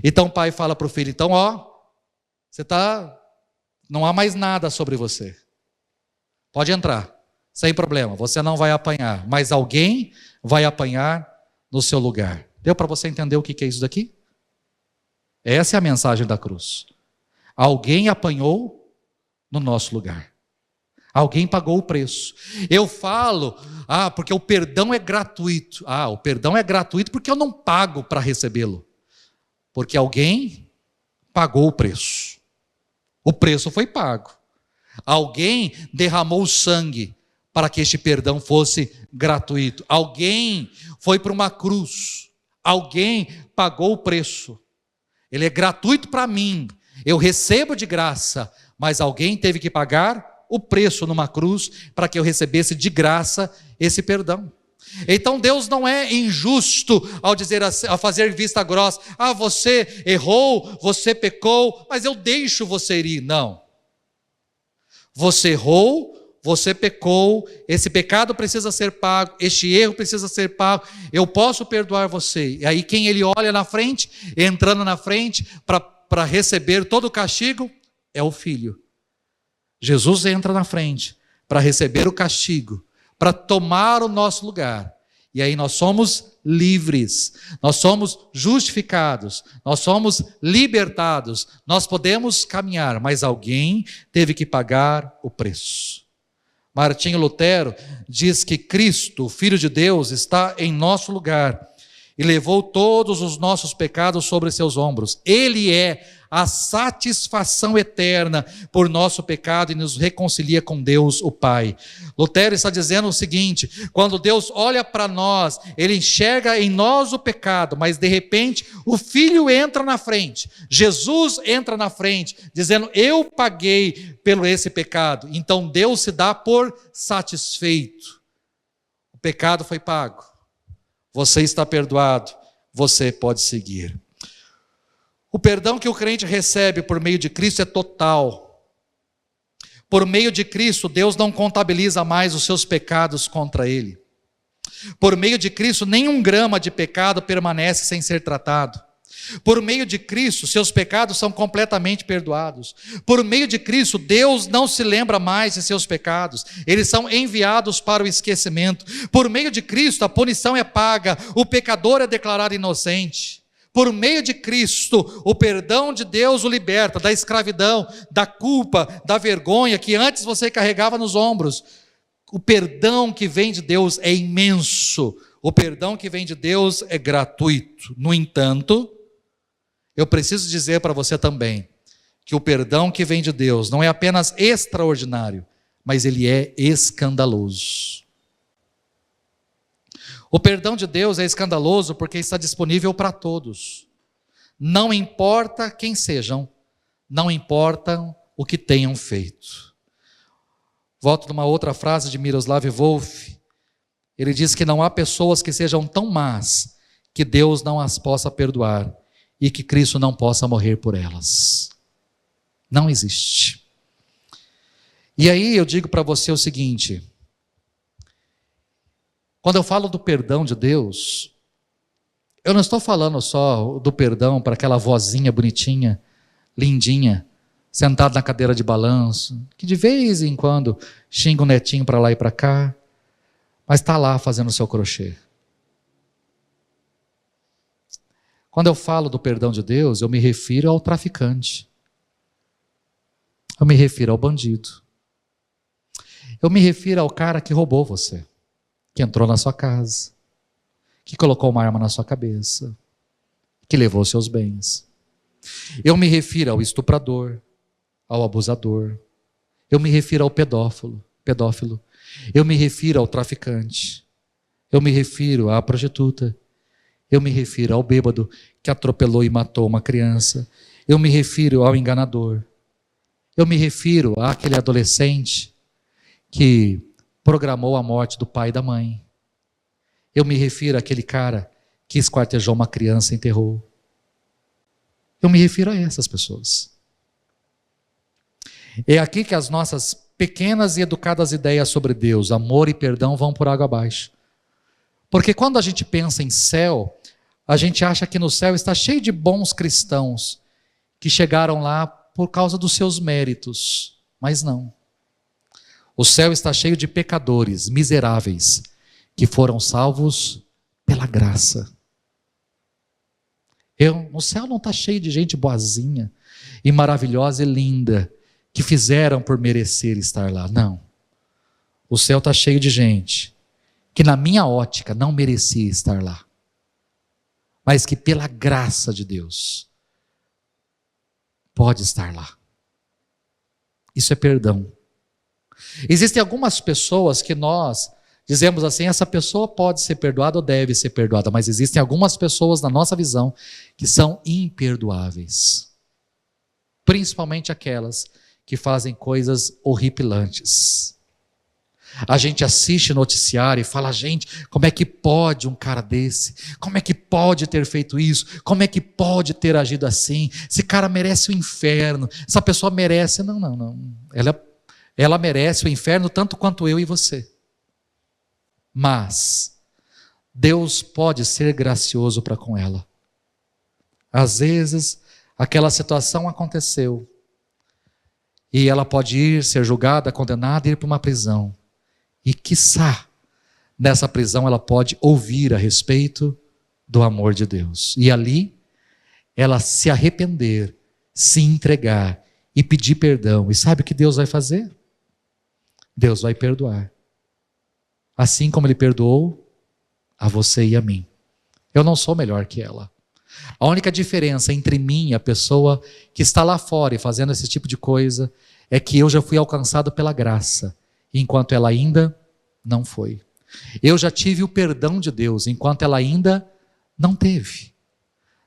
Então o pai fala para o filho: então não há mais nada sobre você. Pode entrar, sem problema, você não vai apanhar, mas alguém vai apanhar no seu lugar. Deu para você entender o que é isso daqui? Essa é a mensagem da cruz. Alguém apanhou no nosso lugar. Alguém pagou o preço. Eu falo, porque o perdão é gratuito. O perdão é gratuito porque eu não pago para recebê-lo. Porque alguém pagou o preço. O preço foi pago. Alguém derramou o sangue para que este perdão fosse gratuito. Alguém foi para uma cruz. Alguém pagou o preço. Ele é gratuito para mim. Eu recebo de graça, mas alguém teve que pagar o preço numa cruz para que eu recebesse de graça esse perdão. Então Deus não é injusto ao dizer assim, ao fazer vista grossa: você errou, você pecou, mas eu deixo você ir. Não. Você errou, você pecou, esse pecado precisa ser pago, este erro precisa ser pago, eu posso perdoar você. E aí quem ele olha na frente, entrando na frente para receber todo o castigo, é o Filho. Jesus entra na frente para receber o castigo, para tomar o nosso lugar. E aí nós somos livres, nós somos justificados, nós somos libertados, nós podemos caminhar, mas alguém teve que pagar o preço. Martinho Lutero diz que Cristo, o Filho de Deus, está em nosso lugar e levou todos os nossos pecados sobre seus ombros. Ele é a satisfação eterna por nosso pecado e nos reconcilia com Deus, o Pai. Lutero está dizendo o seguinte: quando Deus olha para nós, Ele enxerga em nós o pecado, mas de repente o Filho entra na frente, Jesus entra na frente, dizendo: eu paguei pelo esse pecado. Então Deus se dá por satisfeito. O pecado foi pago, você está perdoado, você pode seguir. O perdão que o crente recebe por meio de Cristo é total. Por meio de Cristo, Deus não contabiliza mais os seus pecados contra ele. Por meio de Cristo, nenhum grama de pecado permanece sem ser tratado. Por meio de Cristo, seus pecados são completamente perdoados. Por meio de Cristo, Deus não se lembra mais de seus pecados. Eles são enviados para o esquecimento. Por meio de Cristo, a punição é paga. O pecador é declarado inocente. Por meio de Cristo, o perdão de Deus o liberta da escravidão, da culpa, da vergonha que antes você carregava nos ombros. O perdão que vem de Deus é imenso. O perdão que vem de Deus é gratuito. No entanto, eu preciso dizer para você também que o perdão que vem de Deus não é apenas extraordinário, mas ele é escandaloso. O perdão de Deus é escandaloso porque está disponível para todos. Não importa quem sejam, não importa o que tenham feito. Volto numa outra frase de Miroslav Volf. Ele diz que não há pessoas que sejam tão más que Deus não as possa perdoar e que Cristo não possa morrer por elas. Não existe. E aí eu digo para você o seguinte: quando eu falo do perdão de Deus, eu não estou falando só do perdão para aquela vozinha bonitinha, lindinha, sentada na cadeira de balanço, que de vez em quando xinga o netinho para lá e para cá, mas está lá fazendo o seu crochê. Quando eu falo do perdão de Deus, eu me refiro ao traficante. Eu me refiro ao bandido. Eu me refiro ao cara que roubou você, que entrou na sua casa, que colocou uma arma na sua cabeça, que levou seus bens. Eu me refiro ao estuprador, ao abusador. Eu me refiro ao pedófilo. Eu me refiro ao traficante. Eu me refiro à prostituta. Eu me refiro ao bêbado que atropelou e matou uma criança. Eu me refiro ao enganador. Eu me refiro àquele adolescente que programou a morte do pai e da mãe. Eu me refiro àquele cara que esquartejou uma criança e enterrou. Eu me refiro a essas pessoas. É aqui que as nossas pequenas e educadas ideias sobre Deus, amor e perdão vão por água abaixo. Porque quando a gente pensa em céu, a gente acha que no céu está cheio de bons cristãos que chegaram lá por causa dos seus méritos. Mas não. O céu está cheio de pecadores miseráveis que foram salvos pela graça. O céu não está cheio de gente boazinha e maravilhosa e linda que fizeram por merecer estar lá. Não. O céu está cheio de gente que na minha ótica não merecia estar lá, mas que pela graça de Deus pode estar lá. Isso é perdão. Existem algumas pessoas que nós dizemos assim, essa pessoa pode ser perdoada ou deve ser perdoada, mas existem algumas pessoas na nossa visão que são imperdoáveis. Principalmente aquelas que fazem coisas horripilantes. A gente assiste noticiário e fala, gente, como é que pode um cara desse? Como é que pode ter feito isso? Como é que pode ter agido assim? Esse cara merece o inferno. Essa pessoa merece... Não. Ela merece o inferno tanto quanto eu e você. Mas Deus pode ser gracioso para com ela. Às vezes, aquela situação aconteceu e ela pode ir, ser julgada, condenada e ir para uma prisão. E quiçá, nessa prisão ela pode ouvir a respeito do amor de Deus. E ali, ela se arrepender, se entregar e pedir perdão. E sabe o que Deus vai fazer? Deus vai perdoar. Assim como Ele perdoou a você e a mim. Eu não sou melhor que ela. A única diferença entre mim e a pessoa que está lá fora e fazendo esse tipo de coisa é que eu já fui alcançado pela graça, enquanto ela ainda não foi. Eu já tive o perdão de Deus, enquanto ela ainda não teve.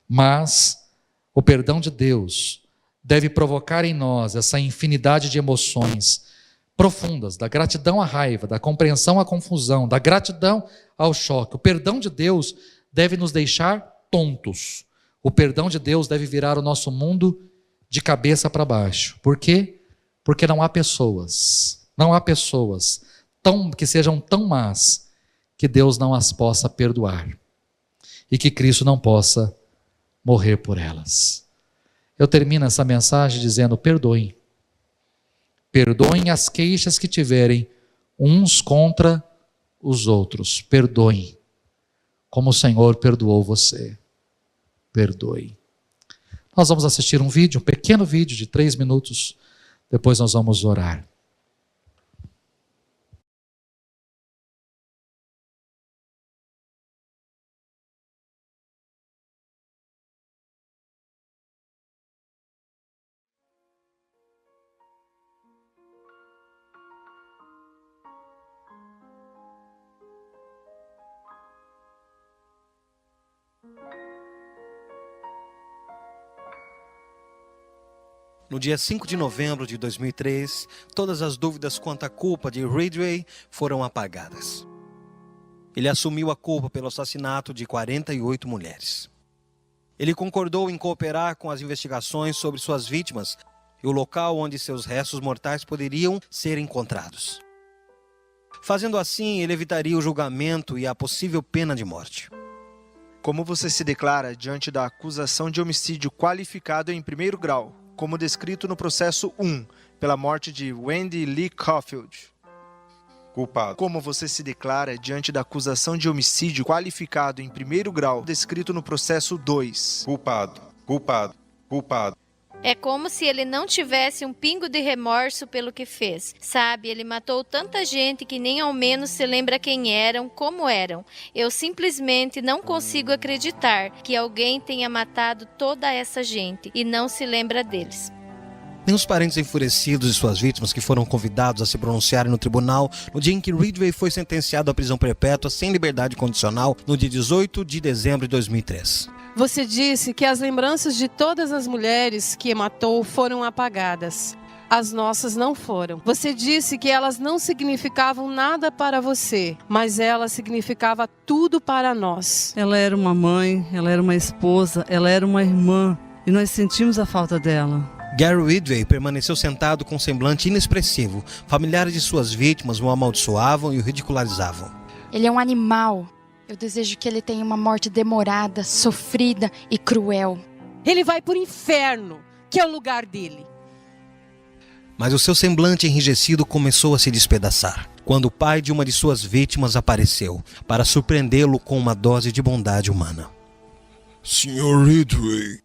Mas o perdão de Deus deve provocar em nós essa infinidade de emoções profundas, da gratidão à raiva, da compreensão à confusão, da gratidão ao choque. O perdão de Deus deve nos deixar tontos. O perdão de Deus deve virar o nosso mundo de cabeça para baixo. Por quê? Porque não há pessoas que sejam tão más que Deus não as possa perdoar e que Cristo não possa morrer por elas. Eu termino essa mensagem dizendo: perdoem. Perdoem as queixas que tiverem uns contra os outros. Perdoem, como o Senhor perdoou você. Perdoe. Nós vamos assistir um vídeo, um pequeno vídeo de 3 minutos. Depois nós vamos orar. No dia 5 de novembro de 2003, todas as dúvidas quanto à culpa de Ridgway foram apagadas. Ele assumiu a culpa pelo assassinato de 48 mulheres. Ele concordou em cooperar com as investigações sobre suas vítimas e o local onde seus restos mortais poderiam ser encontrados. Fazendo assim, ele evitaria o julgamento e a possível pena de morte. Como você se declara diante da acusação de homicídio qualificado em primeiro grau, como descrito no processo 1, pela morte de Wendy Lee Caulfield? Culpado. Como você se declara diante da acusação de homicídio qualificado em primeiro grau, descrito no processo 2? Culpado. Culpado. Culpado. É como se ele não tivesse um pingo de remorso pelo que fez. Sabe, ele matou tanta gente que nem ao menos se lembra quem eram, como eram. Eu simplesmente não consigo acreditar que alguém tenha matado toda essa gente e não se lembra deles. Nem os parentes enfurecidos de suas vítimas que foram convidados a se pronunciarem no tribunal no dia em que Ridgway foi sentenciado à prisão perpétua sem liberdade condicional no dia 18 de dezembro de 2003. Você disse que as lembranças de todas as mulheres que matou foram apagadas. As nossas não foram. Você disse que elas não significavam nada para você, mas ela significava tudo para nós. Ela era uma mãe, ela era uma esposa, ela era uma irmã, e nós sentimos a falta dela. Gary Ridgway permaneceu sentado com um semblante inexpressivo. Familiares de suas vítimas o amaldiçoavam e o ridicularizavam. Ele é um animal. Eu desejo que ele tenha uma morte demorada, sofrida e cruel. Ele vai para o inferno, que é o lugar dele. Mas o seu semblante enrijecido começou a se despedaçar, quando o pai de uma de suas vítimas apareceu, para surpreendê-lo com uma dose de bondade humana. Sr. Ridgway,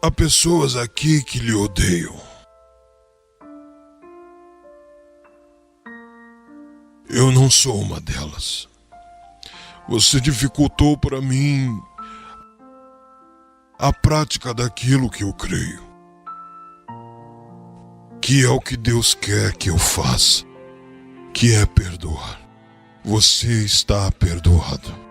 há pessoas aqui que lhe odeiam. Eu não sou uma delas. Você dificultou para mim a prática daquilo que eu creio, que é o que Deus quer que eu faça, que é perdoar. Você está perdoado.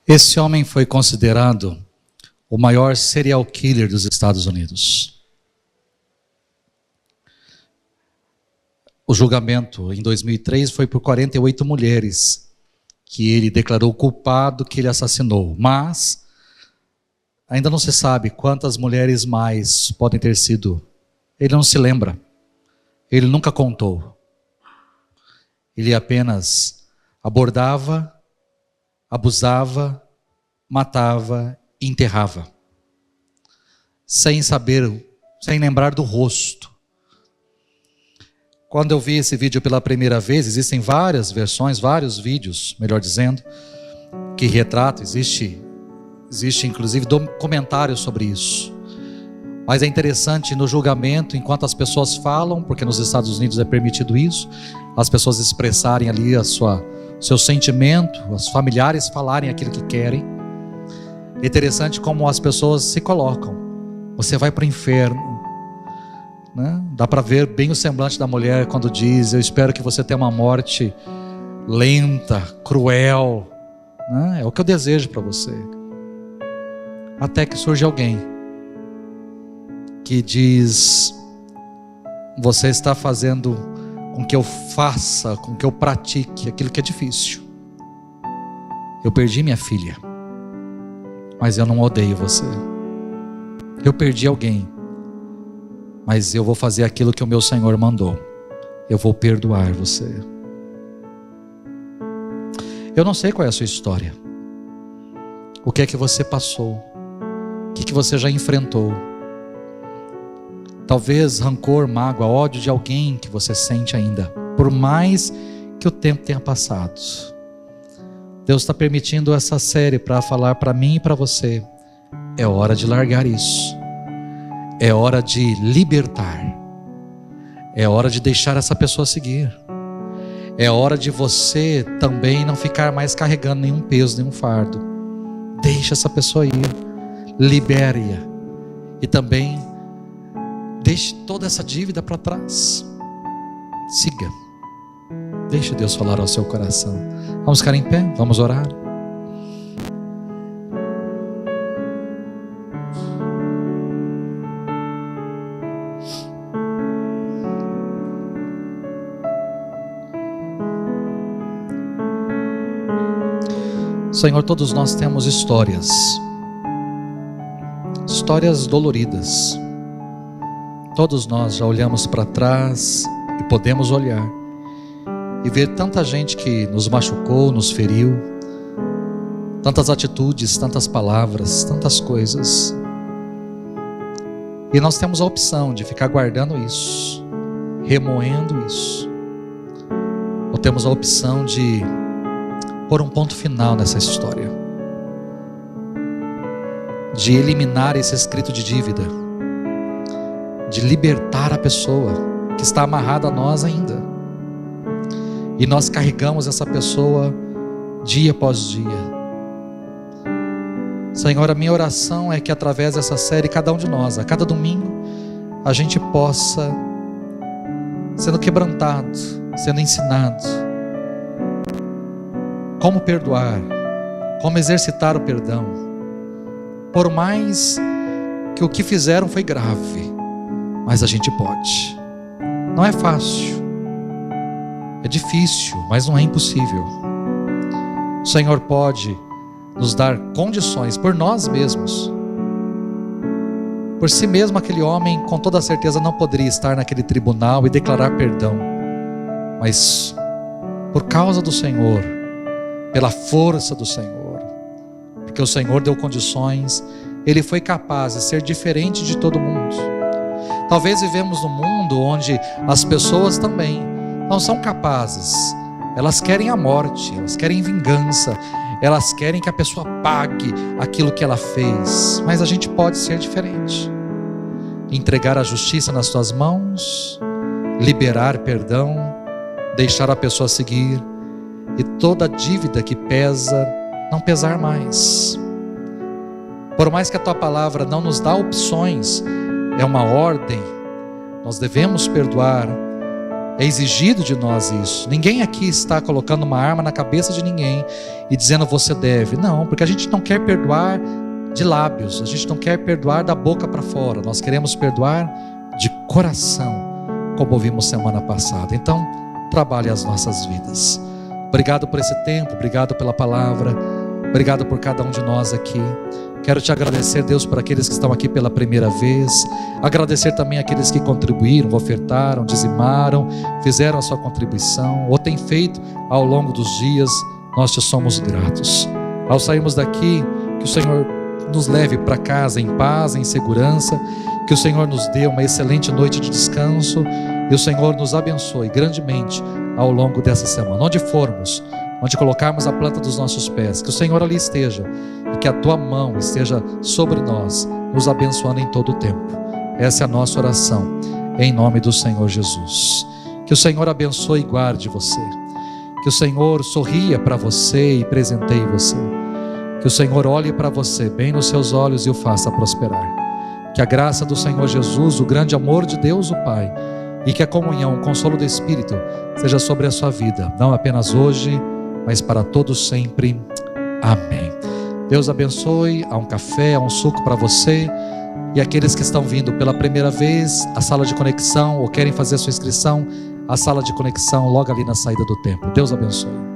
Esse homem foi considerado o maior serial killer dos Estados Unidos. O julgamento em 2003 foi por 48 mulheres que ele declarou culpado que ele assassinou. Mas ainda não se sabe quantas mulheres mais podem ter sido. Ele não se lembra. Ele nunca contou. Ele apenas abordava, abusava, matava e enterrava. Sem saber, sem lembrar do rosto. Quando eu vi esse vídeo pela primeira vez, existem várias versões, vários vídeos, melhor dizendo, que retratam, existe inclusive comentários sobre isso. Mas é interessante no julgamento, enquanto as pessoas falam, porque nos Estados Unidos é permitido isso, as pessoas expressarem ali seu sentimento, os familiares falarem aquilo que querem. É interessante como as pessoas se colocam. Você vai para o inferno. né? Dá para ver bem o semblante da mulher quando diz: eu espero que você tenha uma morte lenta, cruel, né? É o que eu desejo para você. Até que surge alguém que diz: você está fazendo com que eu faça, com que eu pratique aquilo que é difícil. Eu perdi minha filha, mas eu não odeio você. Eu perdi alguém, mas eu vou fazer aquilo que o meu Senhor mandou. Eu vou perdoar você. Eu não sei qual é a sua história. O que é que você passou? O que é que você já enfrentou? Talvez rancor, mágoa, ódio de alguém que você sente ainda, por mais que o tempo tenha passado. Deus está permitindo essa série para falar para mim e para você: é hora de largar isso. É hora de libertar. É hora de deixar essa pessoa seguir. É hora de você também não ficar mais carregando nenhum peso, nenhum fardo. Deixa essa pessoa ir. Libere-a. E também deixe toda essa dívida para trás. Siga. Deixe Deus falar ao seu coração. Vamos ficar em pé, vamos orar. Senhor, todos nós temos histórias doloridas. Todos nós já olhamos para trás e podemos olhar e ver tanta gente que nos machucou, nos feriu, tantas atitudes, tantas palavras, tantas coisas. E nós temos a opção de ficar guardando isso, remoendo isso, ou temos a opção de pôr um ponto final nessa história, de eliminar esse escrito de dívida, de libertar a pessoa que está amarrada a nós ainda, e nós carregamos essa pessoa dia após dia. Senhor, a minha oração é que através dessa série, cada um de nós, a cada domingo, a gente possa, sendo quebrantado, sendo ensinado como perdoar, como exercitar o perdão, por mais que o que fizeram foi grave, mas a gente pode. Não é fácil, é difícil, mas não é impossível. O Senhor pode nos dar condições por nós mesmos. Por si mesmo, aquele homem com toda certeza não poderia estar naquele tribunal e declarar perdão, mas por causa do Senhor, pela força do Senhor, porque o Senhor deu condições, Ele foi capaz de ser diferente de todo mundo. Talvez vivemos num mundo onde as pessoas também não são capazes, elas querem a morte, elas querem vingança, elas querem que a pessoa pague aquilo que ela fez, mas a gente pode ser diferente, entregar a justiça nas tuas mãos, liberar perdão, deixar a pessoa seguir, e toda dívida que pesa, não pesar mais. Por mais que a tua palavra não nos dá opções, é uma ordem, nós devemos perdoar, é exigido de nós isso. Ninguém aqui está colocando uma arma na cabeça de ninguém e dizendo você deve. Não, porque a gente não quer perdoar de lábios, a gente não quer perdoar da boca para fora, nós queremos perdoar de coração, como ouvimos semana passada. Então, trabalhe as nossas vidas. Obrigado por esse tempo, obrigado pela palavra, obrigado por cada um de nós aqui. Quero te agradecer, Deus, por aqueles que estão aqui pela primeira vez, agradecer também aqueles que contribuíram, ofertaram, dizimaram, fizeram a sua contribuição, ou têm feito ao longo dos dias. Nós te somos gratos. Ao sairmos daqui, que o Senhor nos leve para casa em paz, em segurança, que o Senhor nos dê uma excelente noite de descanso e o Senhor nos abençoe grandemente ao longo dessa semana. Onde formos, onde colocarmos a planta dos nossos pés, que o Senhor ali esteja e que a tua mão esteja sobre nós, nos abençoando em todo o tempo. Essa é a nossa oração, em nome do Senhor Jesus. Que o Senhor abençoe e guarde você, que o Senhor sorria para você e presenteie você, que o Senhor olhe para você bem nos seus olhos e o faça prosperar. Que a graça do Senhor Jesus, o grande amor de Deus, o Pai, e que a comunhão, o consolo do Espírito seja sobre a sua vida, não apenas hoje, mas para todos sempre. Amém. Deus abençoe. Há um café, há um suco para você. E aqueles que estão vindo pela primeira vez, a sala de conexão, ou querem fazer a sua inscrição, a sala de conexão logo ali na saída do templo. Deus abençoe.